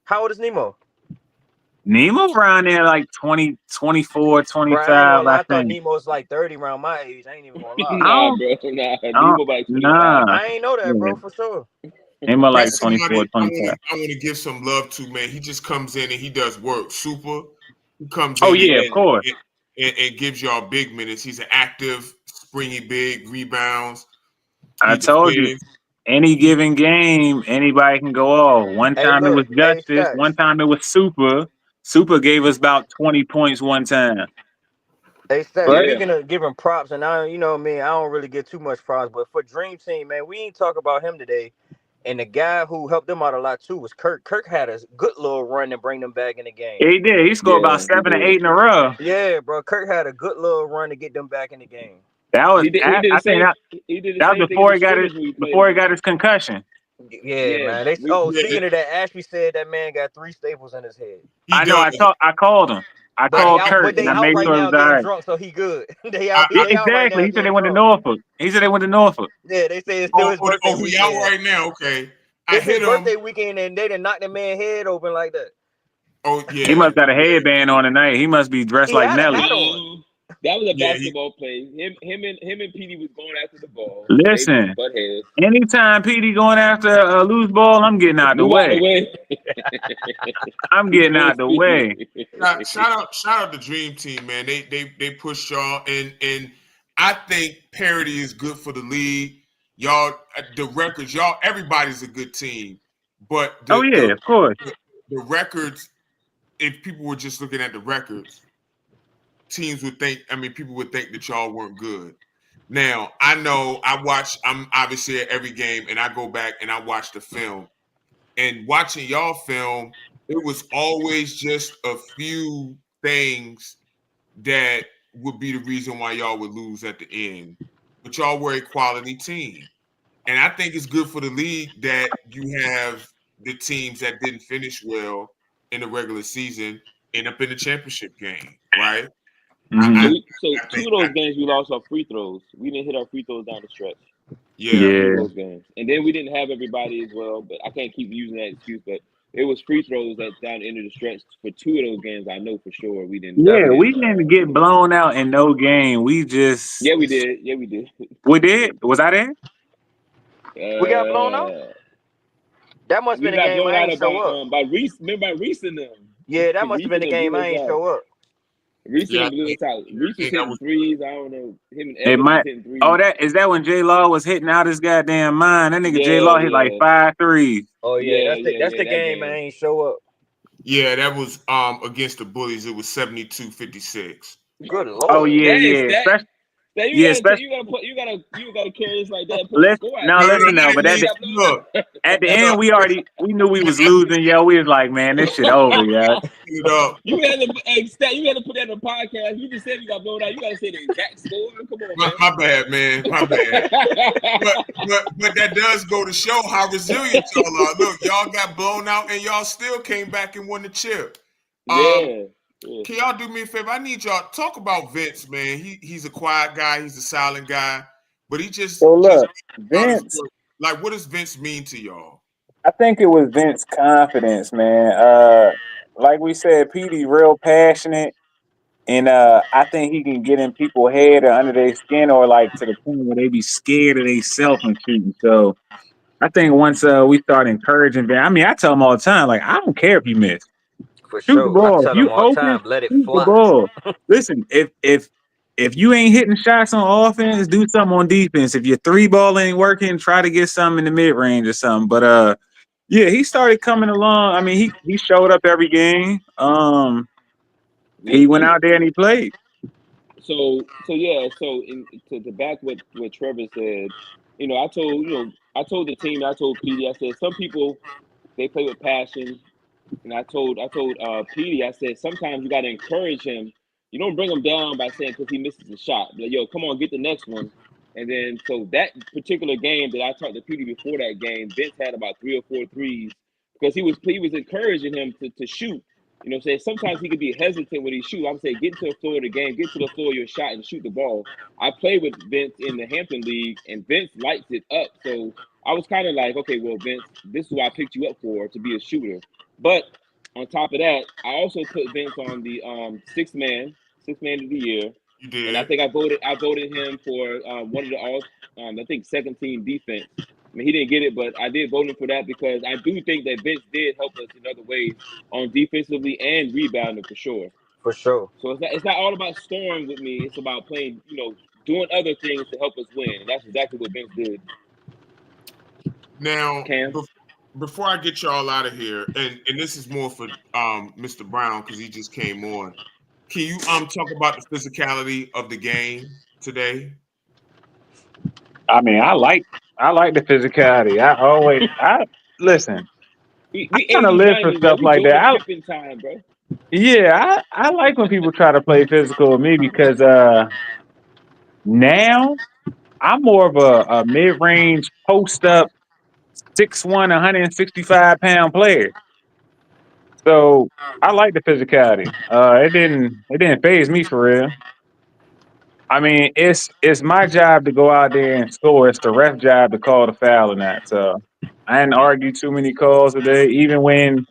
Speaker 3: How old is Nemo?
Speaker 6: Nemo around there like 20, 24, 25,
Speaker 3: Bro, I ain't gonna lie. I
Speaker 6: I
Speaker 3: thought
Speaker 6: think.
Speaker 3: Nemo's like 30 around my age. I ain't even gonna lie.
Speaker 2: Nah, bro. Nah. Nemo by 25.
Speaker 6: Nah.
Speaker 3: I ain't know that, bro,
Speaker 6: Yeah.
Speaker 3: for sure.
Speaker 6: Nemo like
Speaker 1: That's
Speaker 6: 24,
Speaker 1: somebody
Speaker 6: 25.
Speaker 1: I want to give some love to, man. He just comes in and he does work. Super. He comes
Speaker 6: Oh
Speaker 1: in
Speaker 6: yeah, of course.
Speaker 1: and gives y'all big minutes. He's an active, springy, big rebounds.
Speaker 6: I
Speaker 1: He
Speaker 6: told you.
Speaker 1: defends.
Speaker 6: Any given game, anybody can go off. One
Speaker 3: Hey,
Speaker 6: time it was
Speaker 3: look, hey,
Speaker 6: Justice.
Speaker 3: Stacks.
Speaker 6: One time it was Super. Super gave us about 20 points one time.
Speaker 3: Hey, Stacks,
Speaker 6: Right?
Speaker 3: speaking of giving props, and I don't really get too much props, but for Dream Team, man, we ain't talk about him today. And the guy who helped them out a lot too was Kirk. Kirk had a good little run to bring them back in the game.
Speaker 6: He did. He scored about 7 or 8 in a row.
Speaker 3: Yeah, bro. Kirk had a good little run to get them back in the game.
Speaker 6: That was.
Speaker 2: He did
Speaker 6: I
Speaker 2: the
Speaker 6: think
Speaker 2: same.
Speaker 6: that
Speaker 2: He did the
Speaker 6: was
Speaker 2: same
Speaker 6: before
Speaker 2: thing
Speaker 6: before he got his concussion.
Speaker 3: Yeah, man. Speaking of that, Ashby said that man got 3 staples in his head.
Speaker 6: I know. I called him. I called Kirk.
Speaker 3: But they
Speaker 6: and I
Speaker 3: out
Speaker 6: made
Speaker 3: right
Speaker 6: sure it
Speaker 3: now
Speaker 6: was
Speaker 3: getting
Speaker 6: all right.
Speaker 3: drunk, so he good. They out right
Speaker 6: Exactly.
Speaker 3: now
Speaker 6: He said they
Speaker 3: getting
Speaker 6: went to
Speaker 3: drunk.
Speaker 6: Norfolk. He said they went to Norfolk.
Speaker 3: Yeah, they say it's still his birthday
Speaker 1: he
Speaker 3: weekend.
Speaker 1: out right now. Okay. I
Speaker 3: It's his
Speaker 1: hit him.
Speaker 3: birthday weekend, and they done knocked the man's head open like that.
Speaker 1: Oh yeah.
Speaker 6: He must have a headband on tonight. He must be dressed
Speaker 3: He
Speaker 6: like
Speaker 3: had a
Speaker 6: Nelly.
Speaker 3: hat on.
Speaker 2: That was a basketball play. Him and Petey was going after the ball.
Speaker 6: Listen,
Speaker 2: butt heads.
Speaker 6: anytime Petey going after a loose ball, I'm getting out the way. I'm getting out the way.
Speaker 1: Shout out the Dream Team, man. They push y'all, and I think parity is good for the league. Y'all, the records, y'all, everybody's a good team, but
Speaker 6: of course.
Speaker 1: The records. If people were just looking at the records, teams would think. I mean, people would think that y'all weren't good. Now, I know I'm obviously at every game, and I go back and I watch the film. And watching y'all film, it was always just a few things that would be the reason why y'all would lose at the end. But y'all were a quality team. And I think it's good for the league that you have the teams that didn't finish well in the regular season end up in the championship game, right?
Speaker 6: Mm-hmm.
Speaker 2: So two of those games we lost our free throws. We didn't hit our free throws down the stretch.
Speaker 6: Yeah.
Speaker 2: Those games. And then we didn't have everybody as well, but I can't keep using that excuse. But it was free throws at down the end of the stretch for 2 of those games. I know for sure we didn't.
Speaker 6: We didn't get blown out in no game. We just.
Speaker 2: Yeah, we did. Yeah, we did.
Speaker 6: We did. Was I there?
Speaker 3: We got blown out. That must have
Speaker 2: We
Speaker 3: been the
Speaker 2: got
Speaker 3: game
Speaker 2: blown
Speaker 3: I
Speaker 2: out
Speaker 3: ain't show up.
Speaker 2: by Reese. Remember by Reese and them?
Speaker 3: Yeah, that must
Speaker 2: Reese
Speaker 3: have been
Speaker 2: and
Speaker 3: the
Speaker 2: them
Speaker 3: game
Speaker 2: blew
Speaker 3: I
Speaker 2: us
Speaker 3: ain't
Speaker 2: out.
Speaker 3: show up.
Speaker 2: Reese
Speaker 1: Yeah, I
Speaker 2: and blew us out. Reese was
Speaker 1: think that
Speaker 2: hitting
Speaker 1: was
Speaker 2: threes. I don't know. Him and
Speaker 6: It
Speaker 2: Evans was
Speaker 6: might.
Speaker 2: hitting threes.
Speaker 6: Oh, is that when J Law was hitting out his goddamn mind? That nigga J
Speaker 2: Yeah,
Speaker 6: Law hit like
Speaker 2: yeah.
Speaker 6: 5 threes.
Speaker 3: Oh yeah, that's the
Speaker 2: that
Speaker 3: game I ain't show up.
Speaker 1: yeah, that was against the Bullies. It was 72-56.
Speaker 3: Good
Speaker 6: Oh
Speaker 3: lord.
Speaker 6: yeah,
Speaker 2: Dang,
Speaker 6: yeah.
Speaker 2: Stat. Now
Speaker 6: Yeah, especially
Speaker 2: you gotta carry this like that. Put the
Speaker 6: listen.
Speaker 2: score out
Speaker 6: No,
Speaker 2: there.
Speaker 6: listen now. But
Speaker 1: Hey, look,
Speaker 6: at the
Speaker 1: look,
Speaker 6: end, we knew we was losing. Yo, we was like, man, this shit over, yo.
Speaker 1: it up.
Speaker 2: You had to Stat, you had to put that in the podcast. You just said you got blown out. You gotta say the exact score. Come on, man.
Speaker 1: My bad, man. My bad. But that does go to show how resilient y'all are. Look, y'all got blown out and y'all still came back and won the chip.
Speaker 2: Yeah.
Speaker 1: Can y'all do me a favor? I need y'all talk about Vince, man. He's a quiet guy. He's a silent guy, but he just
Speaker 6: So look,
Speaker 1: just
Speaker 6: Vince.
Speaker 1: like, what does Vince mean to y'all?
Speaker 6: I think it was Vince's confidence, man. Like we said, Petey real passionate, and I think he can get in people's head or under their skin, or like to the point where they be scared of themselves and shooting. So I think once we start encouraging Vince, I mean, I tell him all the time, like, I don't care if you miss.
Speaker 3: For
Speaker 6: Shoot the
Speaker 3: sure. I
Speaker 6: ball. If
Speaker 3: tell
Speaker 6: you
Speaker 3: them all the
Speaker 6: open,
Speaker 3: time, let it
Speaker 6: shoot the
Speaker 3: fly.
Speaker 6: ball. Listen, if you ain't hitting shots on offense, do something on defense. If your 3-ball ain't working, try to get something in the mid range or something. But yeah, he started coming along. I mean, he showed up every game. He went out there and he played.
Speaker 2: So to back what Trevor said, I told the team, I told PD, I said some people they play with passion, and I told PD, I said sometimes you got to encourage him. You don't bring him down by saying because he misses a shot. Like, yo, come on, get the next one. And then so that particular game that I talked to PD before that game, Vince had about 3 or 4 threes because he was encouraging him to shoot. You know what I'm saying? Sometimes he could be hesitant when he shoot. I'm saying get to the floor of the game, get to the floor of your shot and shoot the ball. I played with Vince in the Hampton League and Vince lights it up. So I was kind of like, okay, well, Vince, this is what I picked you up for, to be a shooter. But on top of that, I also put Vince on the sixth man of the year.
Speaker 1: You did.
Speaker 2: And I think I voted him for one of the all I think second team defense. I mean, he didn't get it, but I did vote him for that because I do think that Vince did help us in other ways on defensively and rebounding for sure.
Speaker 3: For sure.
Speaker 2: So it's not all about scoring with me. It's about playing, doing other things to help us win. And that's exactly what Vince did.
Speaker 1: Now,
Speaker 2: Cam?
Speaker 1: before I get y'all out of here, and this is more for Mr. Brown because he just came on. Can you talk about the physicality of the game today?
Speaker 6: I mean, I like the physicality. I listen.
Speaker 2: We
Speaker 6: I kind of
Speaker 2: 80s,
Speaker 6: live for
Speaker 2: 90s,
Speaker 6: stuff
Speaker 2: bro. We
Speaker 6: like
Speaker 2: Jordan
Speaker 6: that.
Speaker 2: Pippen time, bro.
Speaker 6: Yeah, I like when people try to play physical with me because now I'm more of a mid-range post-up 6'1", 165-pound player. So I like the physicality. It didn't faze me for real. I mean, it's my job to go out there and score. It's the ref job to call the foul or not. So I didn't argue too many calls today. Even when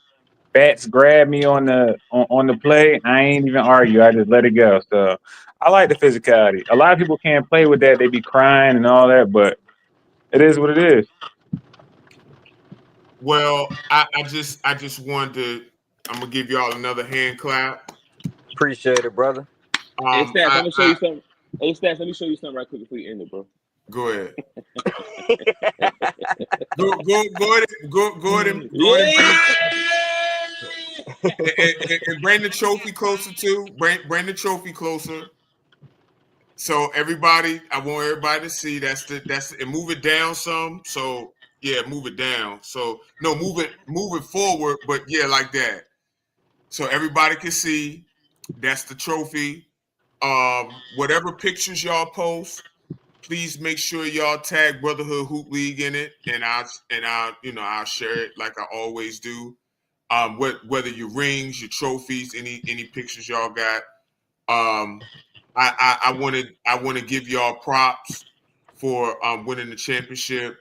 Speaker 6: bats grabbed me on the play, I ain't even argue. I just let it go. So I like the physicality. A lot of people can't play with that. They be crying and all that, but it is what it is.
Speaker 1: Well, I just wanted to. I'm gonna give y'all another hand clap.
Speaker 3: Appreciate it, brother.
Speaker 2: Hey, Stats, I'm gonna show you something. Hey, Stats, let me show you something right quick before you end it, bro.
Speaker 1: Go ahead. go ahead and bring the trophy closer too. Bring the trophy closer. So everybody, I want everybody to see and move it down some. So yeah, move it down. So no, move it forward, but yeah, like that. So everybody can see that's the trophy. Whatever pictures y'all post, please make sure y'all tag Brotherhood Hoop League in it, and I'll share it like I always do. Whether your rings, your trophies, any pictures y'all got. I want to give y'all props for winning the championship,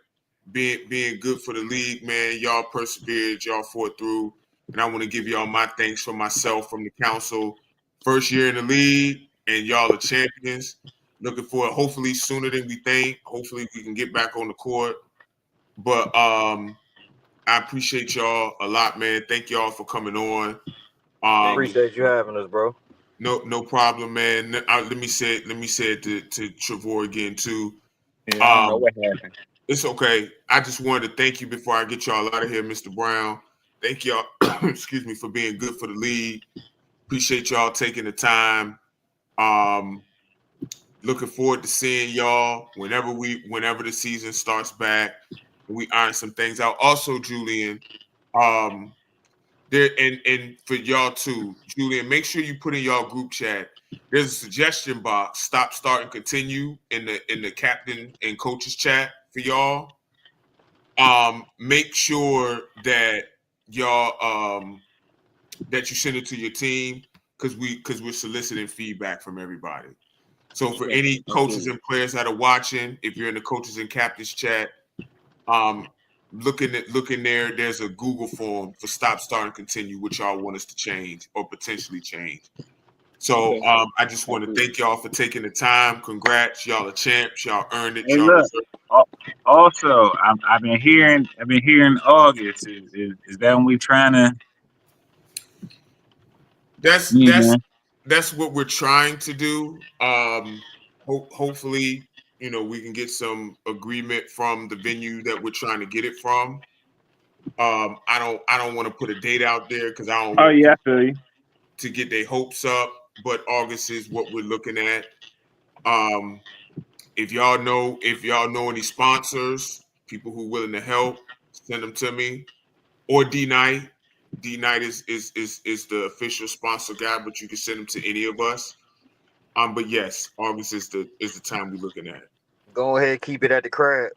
Speaker 1: being good for the league, man. Y'all persevered, y'all fought through, and I want to give y'all my thanks for myself from the council. First year in the league, and y'all are champions. Looking for it, hopefully sooner than we think. Hopefully we can get back on the court. But I appreciate y'all a lot, man. Thank y'all for coming on.
Speaker 3: Appreciate you having us, bro.
Speaker 1: No problem, man. Let me say it to Trevor again too.
Speaker 6: Yeah, I don't know what happened.
Speaker 1: It's okay. I just wanted to thank you before I get y'all out of here, Mr. Brown. Thank y'all, excuse me, for being good for the league. Appreciate y'all taking the time. Looking forward to seeing y'all whenever the season starts back. We iron some things out. Also, Julian, there and for y'all too, Julian, make sure you put in y'all group chat. There's a suggestion box. Stop, start, and continue in the captain and coaches chat for y'all. Make sure that y'all that you send it to your team because we're soliciting feedback from everybody. So for any coaches and players that are watching, if you're in the coaches and captains chat, look in there. There's a Google form for stop, start, and continue, which y'all want us to change or potentially change. So I just want to thank y'all for taking the time. Congrats, y'all are champs. Y'all earned it.
Speaker 6: Hey,
Speaker 1: Y'all
Speaker 6: look.
Speaker 1: deserve it.
Speaker 6: Also, I've been hearing August. Is that when we trying to?
Speaker 1: That's what we're trying to do. Hopefully, we can get some agreement from the venue that we're trying to get it from. I don't want to put a date out there because I don't want
Speaker 6: I feel you.
Speaker 1: to get their hopes up, but August is what we're looking at. If y'all know any sponsors, people who are willing to help, send them to me. Or D-Night. D-Night is the official sponsor guy, but you can send them to any of us. But yes, August is the time we're looking at.
Speaker 3: Go ahead, keep it at the crab.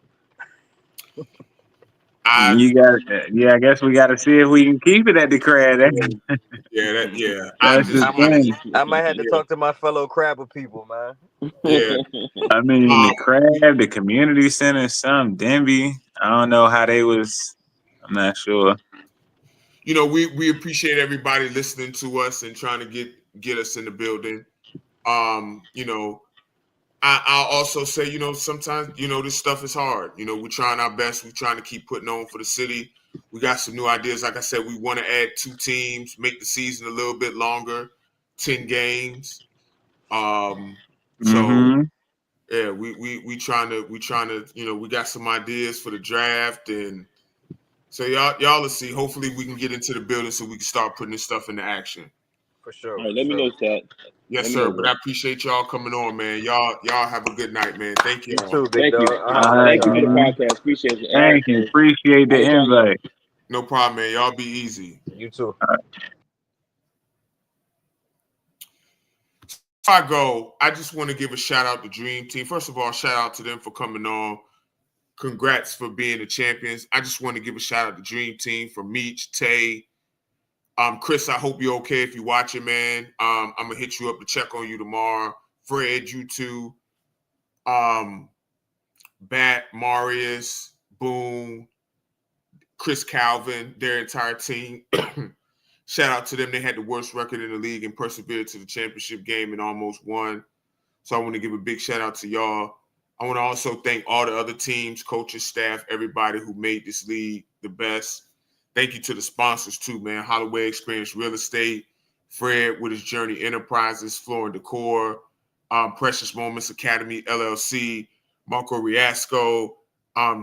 Speaker 6: I guess we got to see if we can keep it at the crab.
Speaker 3: I might have to talk to my fellow crabber people, man.
Speaker 1: Yeah.
Speaker 6: I mean, the crab, the community center, some Denby. I don't know how they was. I'm not sure.
Speaker 1: We appreciate everybody listening to us and trying to get us in the building. I'll also say, sometimes, this stuff is hard. We're trying our best. We're trying to keep putting on for the city. We got some new ideas. Like I said, we want to add 2 teams, make the season a little bit longer, 10 games. So yeah, we trying to, we got some ideas for the draft, and so y'all will see. Hopefully we can get into the building so we can start putting this stuff into action.
Speaker 3: For sure.
Speaker 2: All right, let me know, Stat.
Speaker 1: Yes, sir. But I appreciate y'all coming on, man. Y'all have a good night, man. Thank you.
Speaker 3: You too, big dog.
Speaker 2: Thank you for the podcast. Appreciate it.
Speaker 6: Thank you. Appreciate the invite.
Speaker 1: No problem, man. Y'all be easy.
Speaker 3: You too.
Speaker 1: Before I go, I just want to give a shout out to Dream Team. First of all, shout out to them for coming on. Congrats for being the champions. I just want to give a shout out to Dream Team for Meech, Tay. Chris, I hope you're okay if you're watching, man. I'm gonna hit you up to check on you tomorrow. Fred, you too. Bat, Marius, Boone, Chris Calvin, their entire team. Shout out to them. They had the worst record in the league and persevered to the championship game and almost won. So I want to give a big shout out to y'all. I want to also thank all the other teams, coaches, staff, everybody who made this league the best. Thank you to the sponsors too, man. Holloway Experience Real Estate, Fred with his Journey Enterprises, Floor and Decor, Precious Moments Academy, LLC, Marco Riasco,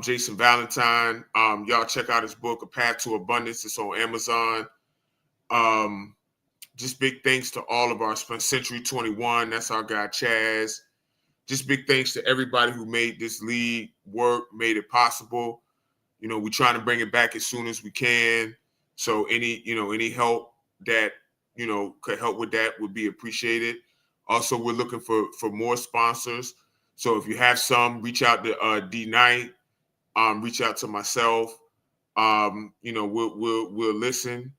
Speaker 1: Jason Valentine. Y'all check out his book, A Path to Abundance. It's on Amazon. Just big thanks to all of our Century 21. That's our guy, Chaz. Just big thanks to everybody who made this league work, made it possible. We're trying to bring it back as soon as we can. So any help that, could help with that would be appreciated. Also, we're looking for more sponsors. So if you have some, reach out to D-Night, reach out to myself. We'll listen.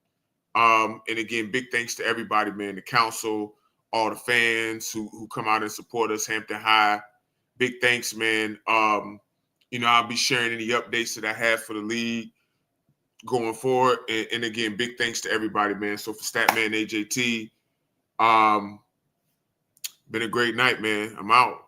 Speaker 1: And again, big thanks to everybody, man, the council, all the fans who come out and support us, Hampton High. Big thanks, man. I'll be sharing any updates that I have for the league going forward. And again, big thanks to everybody, man. So for Statman AJT, been a great night, man. I'm out.